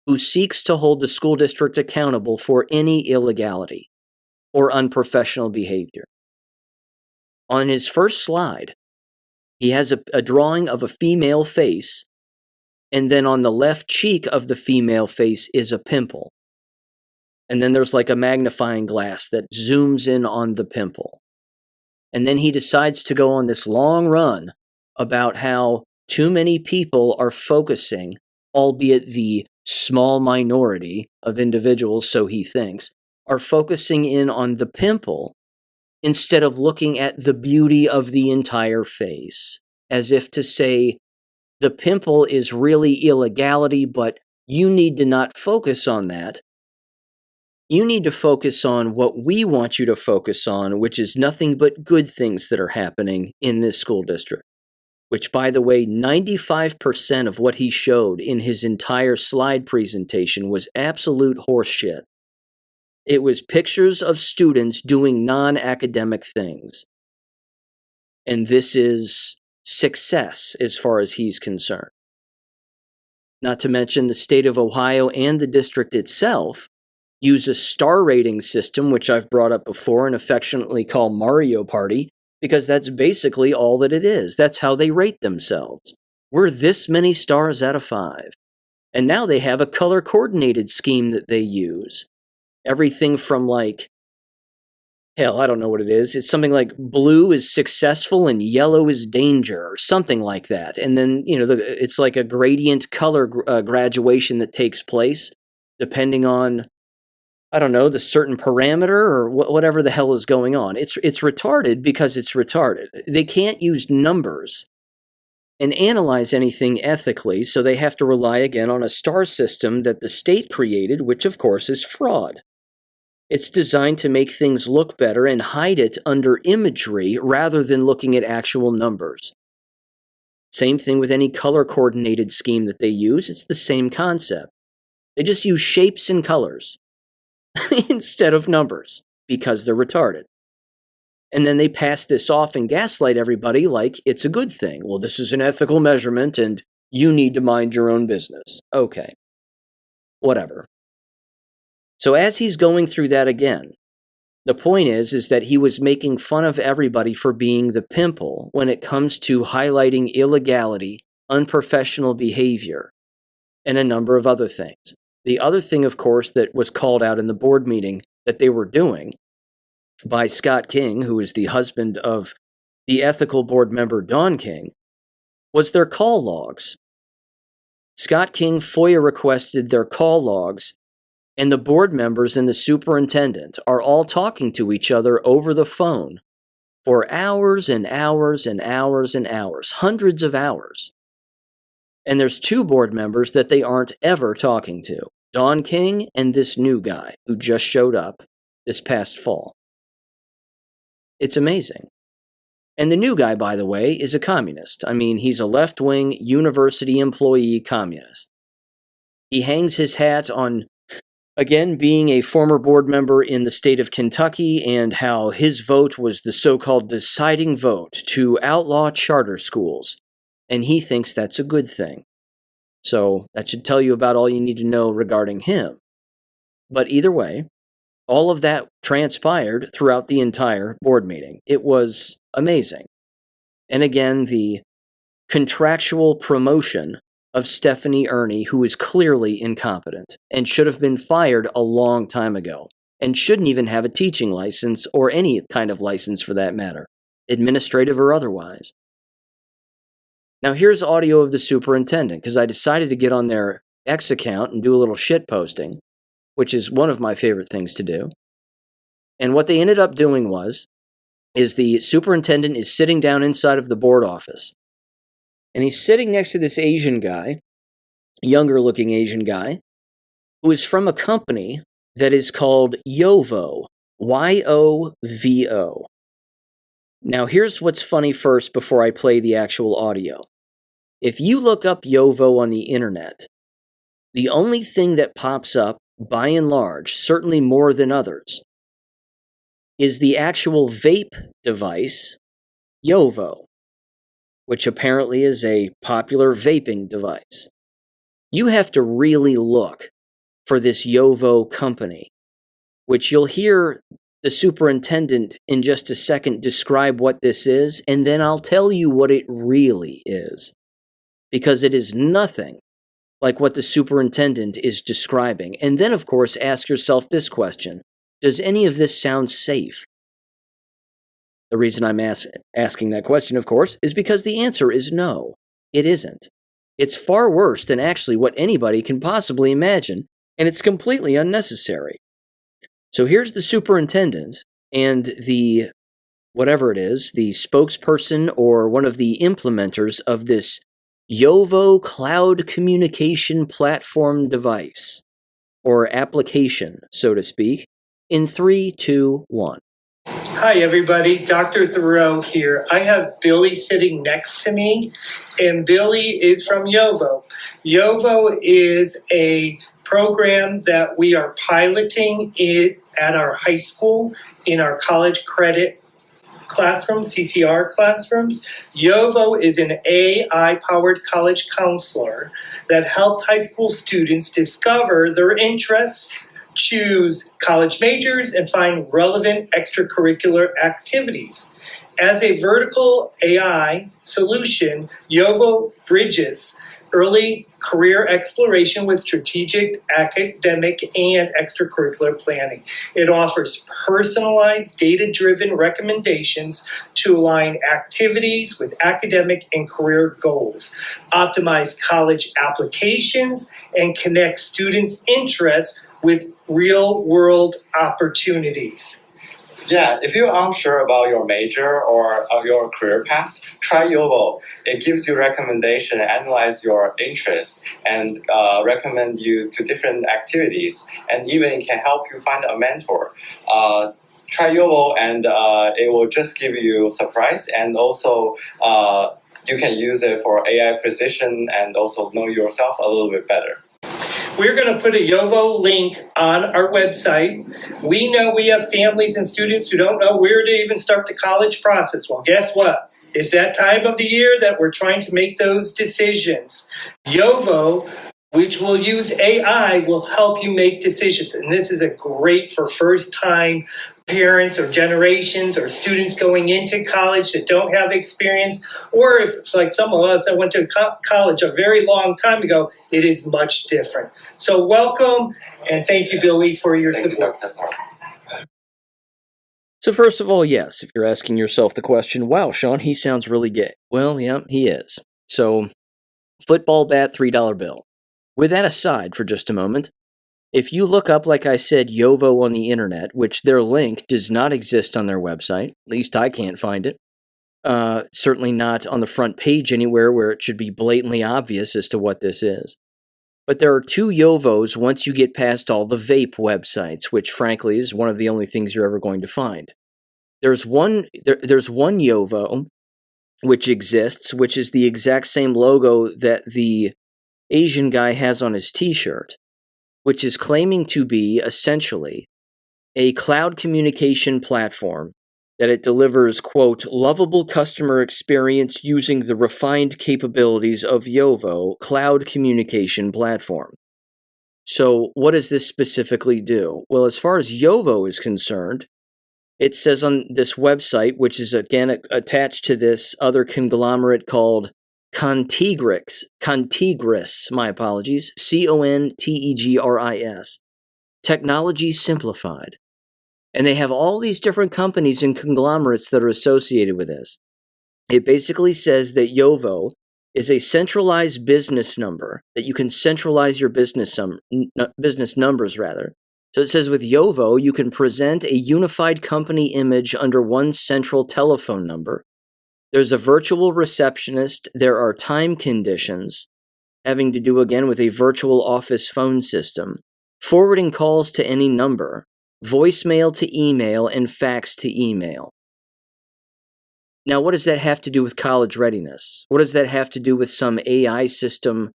who seeks to hold the school district accountable for any illegality or unprofessional behavior. On his first slide, he has a drawing of a female face, and then on the left cheek of the female face is a pimple. And then there's like a magnifying glass that zooms in on the pimple. And then he decides to go on this long run about how too many people are focusing, albeit the small minority of individuals, so he thinks, are focusing in on the pimple instead of looking at the beauty of the entire face, as if to say, the pimple is really illegality, but you need to not focus on that. You need to focus on what we want you to focus on, which is nothing but good things that are happening in this school district. Which, by the way, 95% of what he showed in his entire slide presentation was absolute horseshit. It was pictures of students doing non-academic things. And this is success as far as he's concerned. Not to mention the state of Ohio and the district itself use a star rating system, which I've brought up before and affectionately call Mario Party, because that's basically all that it is. That's how they rate themselves. We're this many stars out of 5. And now they have a color-coordinated scheme that they use. Everything from hell, I don't know what it is. It's something like blue is successful and yellow is danger, or something like that. And then, it's like a gradient color graduation that takes place depending on, I don't know, the certain parameter or whatever the hell is going on. It's retarded because it's retarded. They can't use numbers and analyze anything ethically, so they have to rely again on a star system that the state created, which of course is fraud. It's designed to make things look better and hide it under imagery rather than looking at actual numbers. Same thing with any color-coordinated scheme that they use. It's the same concept. They just use shapes and colors instead of numbers because they're retarded. And then they pass this off and gaslight everybody like it's a good thing. Well, this is an ethical measurement and you need to mind your own business. Okay. Whatever. So as he's going through that again, the point is that he was making fun of everybody for being the pimple when it comes to highlighting illegality, unprofessional behavior, and a number of other things. The other thing, of course, that was called out in the board meeting that they were doing by Scott King, who is the husband of the ethical board member Don King, was their call logs. Scott King FOIA requested their call logs, and the board members and the superintendent are all talking to each other over the phone for hours and hours and hours and hours, hundreds of hours. And there's 2 board members that they aren't ever talking to, Don King and this new guy who just showed up this past fall. It's amazing. And the new guy, by the way, is a communist. I mean, he's a left-wing university employee communist. He hangs his hat on, again, being a former board member in the state of Kentucky and how his vote was the so-called deciding vote to outlaw charter schools. And he thinks that's a good thing. So that should tell you about all you need to know regarding him. But either way, all of that transpired throughout the entire board meeting. It was amazing. And again, the contractual promotion of Stephanie Ernie, who is clearly incompetent and should have been fired a long time ago and shouldn't even have a teaching license or any kind of license for that matter, administrative or otherwise. Now here's audio of the superintendent, because I decided to get on their X account and do a little shit posting, which is one of my favorite things to do. And what they ended up doing is the superintendent is sitting down inside of the board office. And he's sitting next to this Asian guy, younger looking Asian guy, who is from a company that is called YOVO, YOVO. Now here's what's funny first before I play the actual audio. If you look up YOVO on the internet, the only thing that pops up, by and large, certainly more than others, is the actual vape device, YOVO, which apparently is a popular vaping device. You have to really look for this YOVO company, which you'll hear the superintendent in just a second describe what this is, and then I'll tell you what it really is. Because it is nothing like what the superintendent is describing. And then, of course, ask yourself this question. Does any of this sound safe? The reason I'm asking that question, of course, is because the answer is no, it isn't. It's far worse than actually what anybody can possibly imagine, and it's completely unnecessary. So here's the superintendent and the whatever it is, the spokesperson or one of the implementers of this YOVO cloud communication platform device, or application, so to speak, in 3, 2, 1. Hi, everybody. Dr. Thoreau here. I have Billy sitting next to me, and Billy is from YOVO. YOVO is a program that we are piloting at our high school in our college credit classrooms, CCR classrooms. YOVO is an AI-powered college counselor that helps high school students discover their interests, choose college majors, and find relevant extracurricular activities. As a vertical AI solution, YOVO bridges early career exploration with strategic academic and extracurricular planning. It offers personalized, data-driven recommendations to align activities with academic and career goals, optimize college applications, and connect students' interests with real-world opportunities. Yeah, if you're unsure about your major or your career path, try YOVO. It gives you recommendation, analyze your interests, and recommend you to different activities, and even it can help you find a mentor. Try YOVO, and it will just give you surprise, and also you can use it for AI precision and also know yourself a little bit better. We're going to put a YOVO link on our website. We know we have families and students who don't know where to even start the college process. Well, guess what? It's that time of the year that we're trying to make those decisions. YOVO, which will use AI, will help you make decisions. And this is a great for first-time parents or generations or students going into college that don't have experience, or if it's like some of us that went to college a very long time ago, it is much different. So welcome, and thank you, Billy, for your support. So first of all, yes, if you're asking yourself the question, wow, Sean, he sounds really gay. Well, yeah, he is. So, football bat, $3 bill. With that aside for just a moment, if you look up, like I said, YOVO on the internet, which their link does not exist on their website, at least I can't find it, certainly not on the front page anywhere where it should be blatantly obvious as to what this is. But there are two YOVOs once you get past all the vape websites, which frankly is one of the only things you're ever going to find. There's one YOVO which exists, which is the exact same logo that the Asian guy has on his t-shirt, which is claiming to be essentially a cloud communication platform that it delivers, quote, lovable customer experience using the refined capabilities of YOVO cloud communication platform. So what does this specifically do? Well, as far as YOVO is concerned, it says on this website, which is again attached to this other conglomerate called ConINC, my apologies, ConTegris, Technology Simplified. And they have all these different companies and conglomerates that are associated with this. It basically says that YOVO is a centralized business number, that you can centralize your business numbers. So it says with YOVO, you can present a unified company image under one central telephone number. There's a virtual receptionist. There are time conditions having to do again with a virtual office phone system, forwarding calls to any number, voicemail to email, and fax to email. Now, what does that have to do with college readiness? What does that have to do with some AI system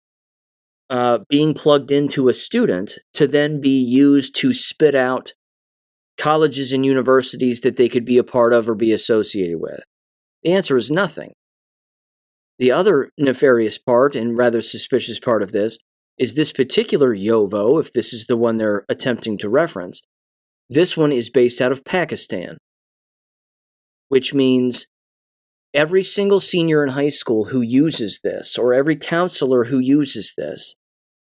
being plugged into a student to then be used to spit out colleges and universities that they could be a part of or be associated with? The answer is nothing. The other nefarious part and rather suspicious part of this is this particular YOVO, if this is the one they're attempting to reference, this one is based out of Pakistan, which means every single senior in high school who uses this, or every counselor who uses this,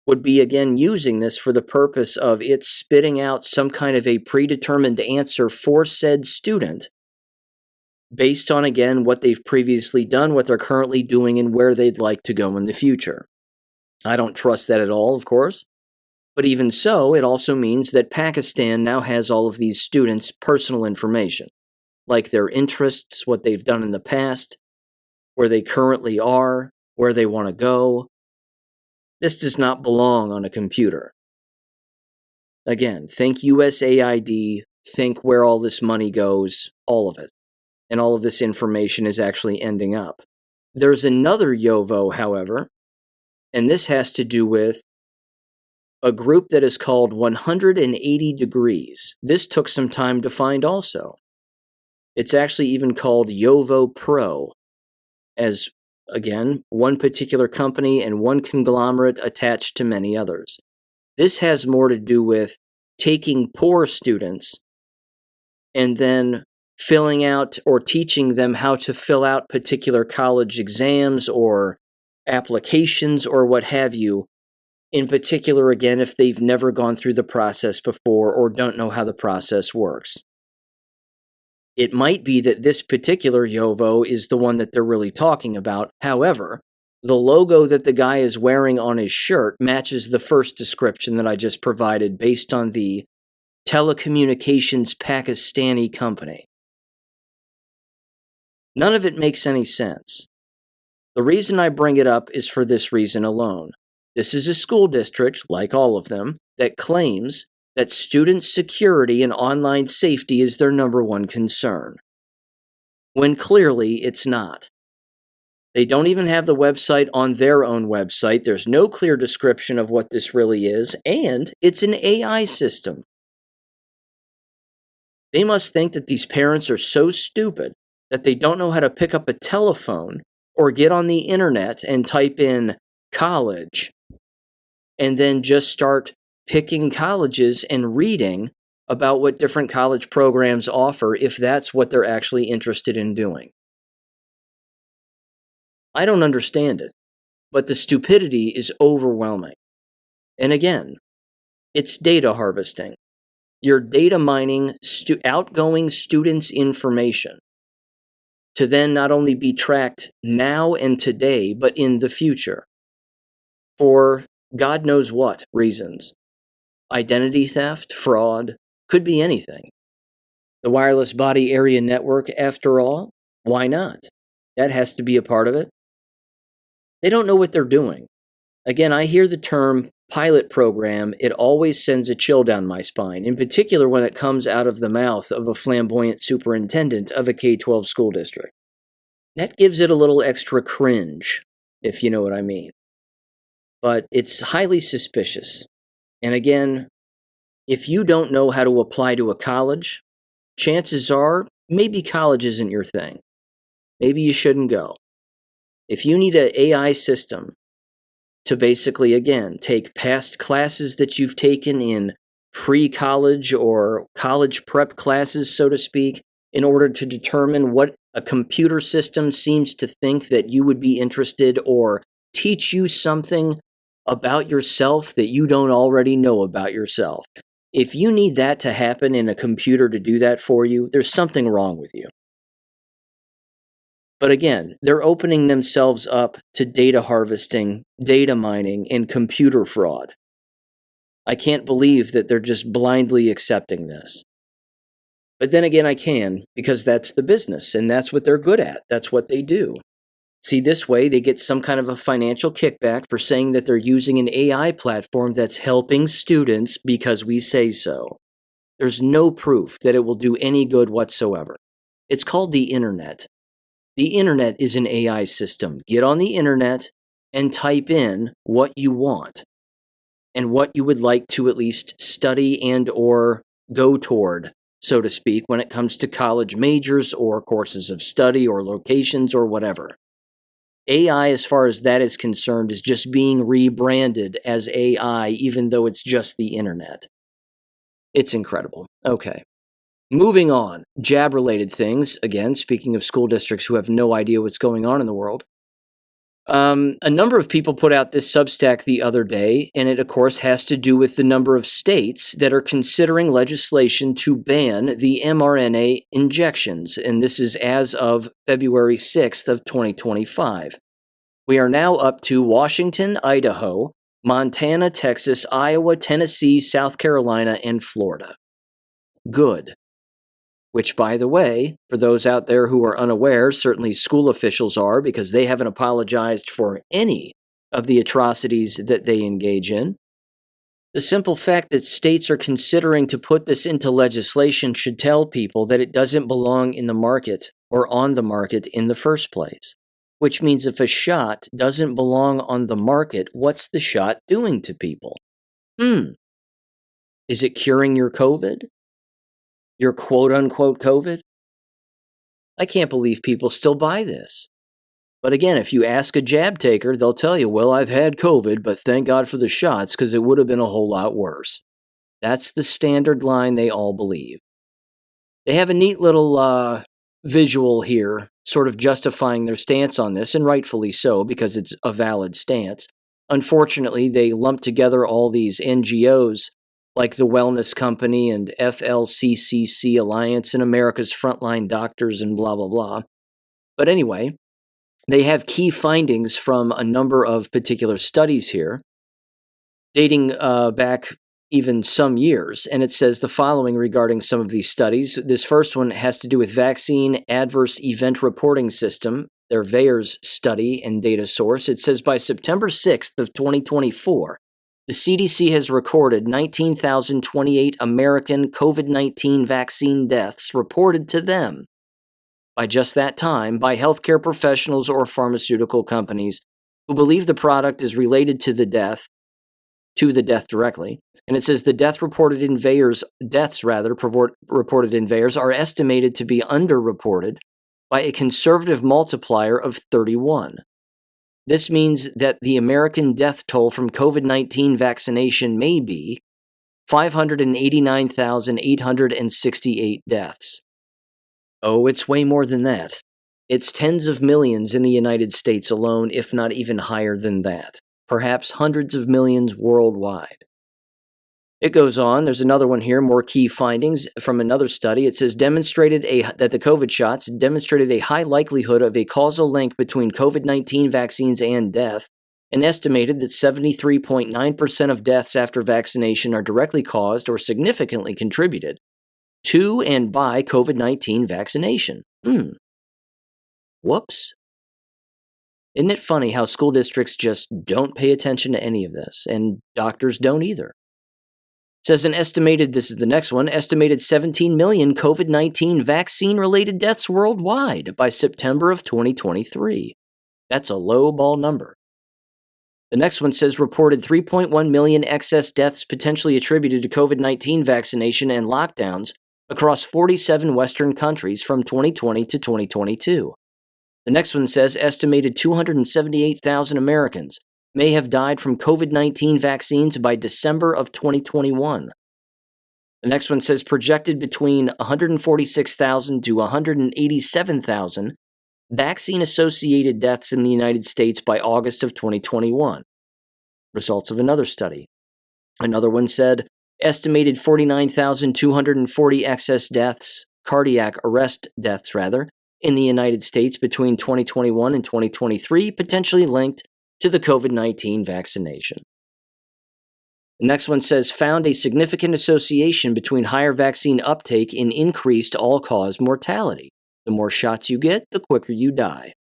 would be again using this for the purpose of it spitting out some kind of a predetermined answer for said student based on, again, what they've previously done, what they're currently doing, and where they'd like to go in the future. I don't trust that at all, of course. But even so, it also means that Pakistan now has all of these students' personal information. like their interests, what they've done in the past, where they currently are, where they want to go. This does not belong on a computer. Again, think USAID, think where all this money goes, all of it. And all of this information is actually ending up. There's another YOVO, however, and this has to do with a group that is called 180 Degrees. This took some time to find also. It's actually even called YOVO Pro, as, again, one particular company and one conglomerate attached to many others. This has more to do with taking poor students and then filling out or teaching them how to fill out particular college exams or applications or what have you. In particular, again, if they've never gone through the process before or don't know how the process works. It might be that this particular YOVO is the one that they're really talking about. However, the logo that the guy is wearing on his shirt matches the first description that I just provided based on the telecommunications Pakistani company. None of it makes any sense. The reason I bring it up is for this reason alone. This is a school district, like all of them, that claims that student security and online safety is their number one concern, when clearly it's not. They don't even have the website on their own website. There's no clear description of what this really is, and it's an AI system. They must think that these parents are so stupid that they don't know how to pick up a telephone or get on the internet and type in college and then just start picking colleges and reading about what different college programs offer if that's what they're actually interested in doing. I don't understand it, but the stupidity is overwhelming. And again, it's data harvesting. You're data mining outgoing students' information to then not only be tracked now and today, but in the future for God knows what reasons. Identity theft, fraud, could be anything. The wireless body area network, after all, why not? That has to be a part of it. They don't know what they're doing. Again, I hear the term pilot program, it always sends a chill down my spine, in particular when it comes out of the mouth of a flamboyant superintendent of a K12 school district. That gives it a little extra cringe, if you know what I mean. But it's highly suspicious. And again, if you don't know how to apply to a college, chances are maybe college isn't your thing. Maybe you shouldn't go. If you need an AI system to basically, again, take past classes that you've taken in pre-college or college prep classes, so to speak, in order to determine what a computer system seems to think that you would be interested or teach you something about yourself that you don't already know about yourself. If you need that to happen in a computer to do that for you, there's something wrong with you. But again, they're opening themselves up to data harvesting, data mining, and computer fraud. I can't believe that they're just blindly accepting this. But then again, I can, because that's the business, and that's what they're good at. That's what they do. See, this way, they get some kind of a financial kickback for saying that they're using an AI platform that's helping students because we say so. There's no proof that it will do any good whatsoever. It's called the internet. The internet is an AI system. Get on the internet and type in what you want and what you would like to at least study and or go toward, so to speak, when it comes to college majors or courses of study or locations or whatever. AI, as far as that is concerned, is just being rebranded as AI, even though it's just the internet. It's incredible. Okay. Moving on, jab-related things. Again, speaking of school districts who have no idea what's going on in the world. A number of people put out this Substack the other day, and it, of course, has to do with the number of states that are considering legislation to ban the mRNA injections, and this is as of February 6th of 2025. We are now up to Washington, Idaho, Montana, Texas, Iowa, Tennessee, South Carolina, and Florida. Good. which, by the way, for those out there who are unaware, certainly school officials are, because they haven't apologized for any of the atrocities that they engage in. The simple fact that states are considering to put this into legislation should tell people that it doesn't belong in the market or on the market in the first place. Which means if a shot doesn't belong on the market, what's the shot doing to people? Is it curing your COVID? Your quote-unquote COVID? I can't believe people still buy this. But again, if you ask a jab taker, they'll tell you, well, I've had COVID, but thank God for the shots because it would have been a whole lot worse. That's the standard line they all believe. They have a neat little visual here, sort of justifying their stance on this, and rightfully so, because it's a valid stance. Unfortunately, they lump together all these NGOs, like the Wellness Company and FLCCC Alliance and America's Frontline Doctors and blah, blah, blah. But anyway, they have key findings from a number of particular studies here, dating back even some years, and it says the following regarding some of these studies. This first one has to do with Vaccine Adverse Event Reporting System, their VAERS study and data source. It says by September 6th of 2024, the CDC has recorded 19,028 American COVID-19 vaccine deaths reported to them by just that time by healthcare professionals or pharmaceutical companies who believe the product is related to the death directly. And it says the deaths reported in VAERS are estimated to be underreported by a conservative multiplier of 31. This means that the American death toll from COVID-19 vaccination may be 589,868 deaths. Oh, it's way more than that. It's tens of millions in the United States alone, if not even higher than that. Perhaps hundreds of millions worldwide. It goes on. There's another one here, more key findings from another study. It says that the COVID shots demonstrated a high likelihood of a causal link between COVID-19 vaccines and death, and estimated that 73.9% of deaths after vaccination are directly caused or significantly contributed to and by COVID-19 vaccination. Whoops. Isn't it funny how school districts just don't pay attention to any of this, and doctors don't either? It says this is the next one, estimated 17 million COVID-19 vaccine-related deaths worldwide by September of 2023. That's a low ball number. The next one says reported 3.1 million excess deaths potentially attributed to COVID-19 vaccination and lockdowns across 47 Western countries from 2020 to 2022. The next one says estimated 278,000 Americans may have died from COVID-19 vaccines by December of 2021. The next one says projected between 146,000 to 187,000 vaccine-associated deaths in the United States by August of 2021. Results of another study. Another one said estimated 49,240 excess deaths, cardiac arrest deaths rather, in the United States between 2021 and 2023, potentially linked to the COVID-19 vaccination. The next one says found a significant association between higher vaccine uptake and increased all-cause mortality. The more shots you get, the quicker you die.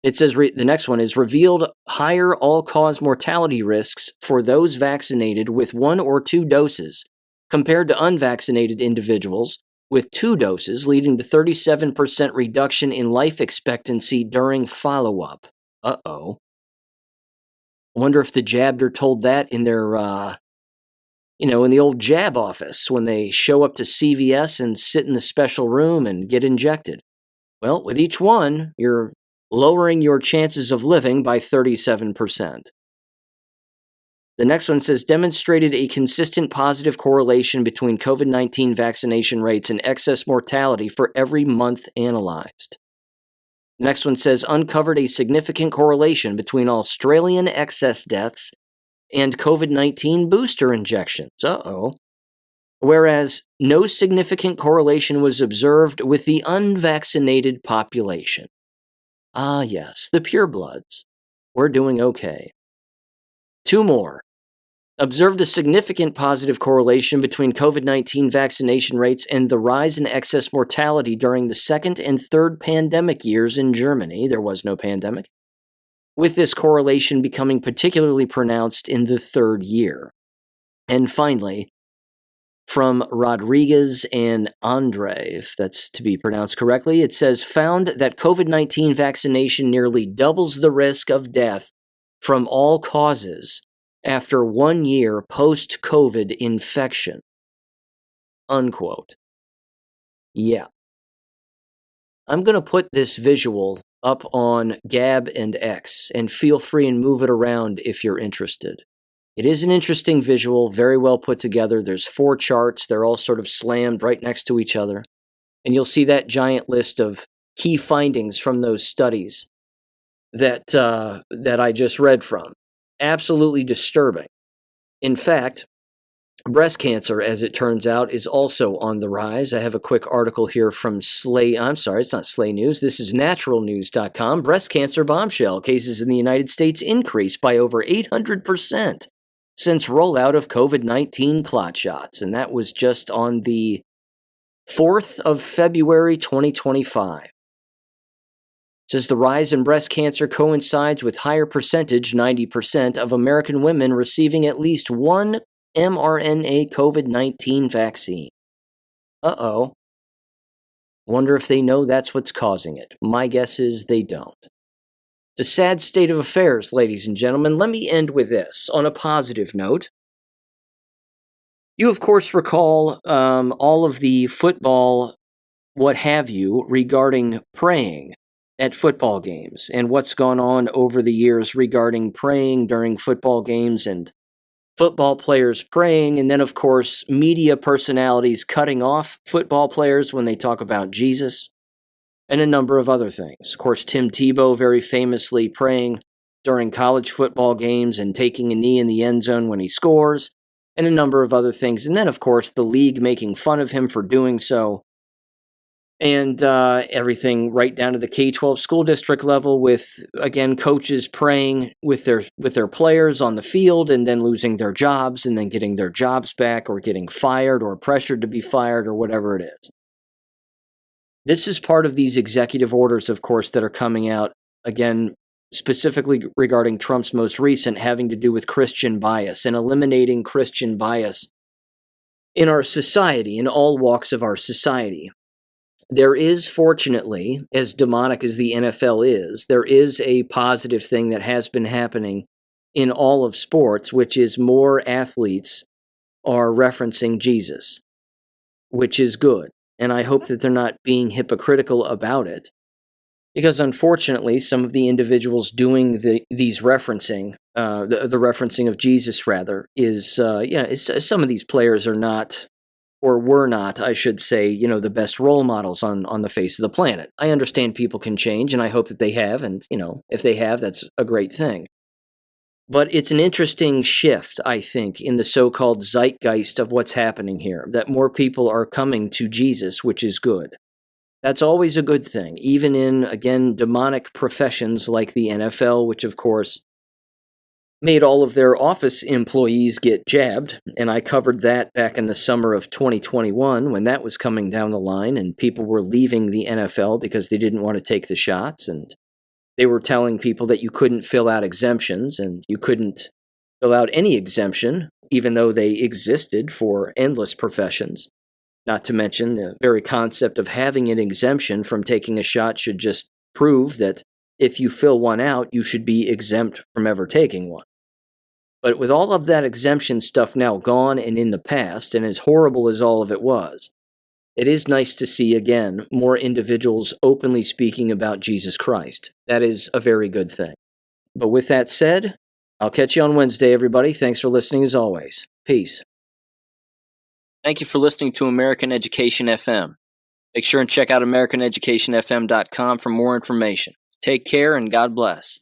It says the next one is revealed higher all-cause mortality risks for those vaccinated with 1 or 2 doses compared to unvaccinated individuals with 2 doses, leading to 37% reduction in life expectancy during follow-up. Uh-oh. I wonder if the jabbed are told that in their, in the old jab office when they show up to CVS and sit in the special room and get injected. Well, with each one, you're lowering your chances of living by 37%. The next one says demonstrated a consistent positive correlation between COVID-19 vaccination rates and excess mortality for every month analyzed. The next one says uncovered a significant correlation between Australian excess deaths and COVID-19 booster injections. Uh-oh. Whereas no significant correlation was observed with the unvaccinated population. Ah, yes, the purebloods. We're doing okay. 2 more. observed a significant positive correlation between COVID-19 vaccination rates and the rise in excess mortality during the second and third pandemic years in Germany. There was no pandemic, with this correlation becoming particularly pronounced in the third year. And finally, from Rodriguez and Andre, if that's to be pronounced correctly, it says, found that COVID-19 vaccination nearly doubles the risk of death from all causes after 1 year post-COVID infection. Unquote. Yeah. I'm going to put this visual up on Gab and X, and feel free and move it around if you're interested. It is an interesting visual, very well put together. There's 4 charts. They're all sort of slammed right next to each other. And you'll see that giant list of key findings from those studies that I just read from. Absolutely disturbing. In fact, breast cancer, as it turns out, is also on the rise. I have a quick article here from it's not Slay News. This is naturalnews.com. Breast cancer bombshell. Cases in the United States increased by over 800% since rollout of COVID-19 clot shots. And that was just on the 4th of February, 2025. Says the rise in breast cancer coincides with higher percentage, 90%, of American women receiving at least one mRNA COVID-19 vaccine. Uh-oh. Wonder if they know that's what's causing it. My guess is they don't. It's a sad state of affairs, ladies and gentlemen. Let me end with this on a positive note. You, of course, recall all of the football, what have you, regarding praying at football games and what's gone on over the years regarding praying during football games and football players praying, and then, of course, media personalities cutting off football players when they talk about Jesus, and a number of other things. Of course, Tim Tebow very famously praying during college football games and taking a knee in the end zone when he scores, and a number of other things. And then, of course, the league making fun of him for doing so. And everything right down to the K12 school district level with, again, coaches praying with their players on the field and then losing their jobs and then getting their jobs back or getting fired or pressured to be fired or whatever it is. This is part of these executive orders, of course, that are coming out, again, specifically regarding Trump's most recent, having to do with Christian bias and eliminating Christian bias in our society, in all walks of our society. There is, fortunately, as demonic as the NFL is, there is a positive thing that has been happening in all of sports, which is more athletes are referencing Jesus, which is good. And I hope that they're not being hypocritical about it, because unfortunately, some of the individuals doing these referencing, the referencing of Jesus, rather, is, some of these players are not, or were not, I should say, the best role models on the face of the planet. I understand people can change, and I hope that they have, and, if they have, that's a great thing. But it's an interesting shift, I think, in the so-called zeitgeist of what's happening here, that more people are coming to Jesus, which is good. That's always a good thing, even in, again, demonic professions like the NFL, which, of course, made all of their office employees get jabbed, and I covered that back in the summer of 2021 when that was coming down the line and people were leaving the NFL because they didn't want to take the shots, and they were telling people that you couldn't fill out exemptions and you couldn't fill out any exemption, even though they existed for endless professions. Not to mention the very concept of having an exemption from taking a shot should just prove that if you fill one out, you should be exempt from ever taking one. But with all of that exemption stuff now gone and in the past, and as horrible as all of it was, it is nice to see, again, more individuals openly speaking about Jesus Christ. That is a very good thing. But with that said, I'll catch you on Wednesday, everybody. Thanks for listening as always. Peace. Thank you for listening to American Education FM. Make sure and check out AmericanEducationFM.com for more information. Take care and God bless.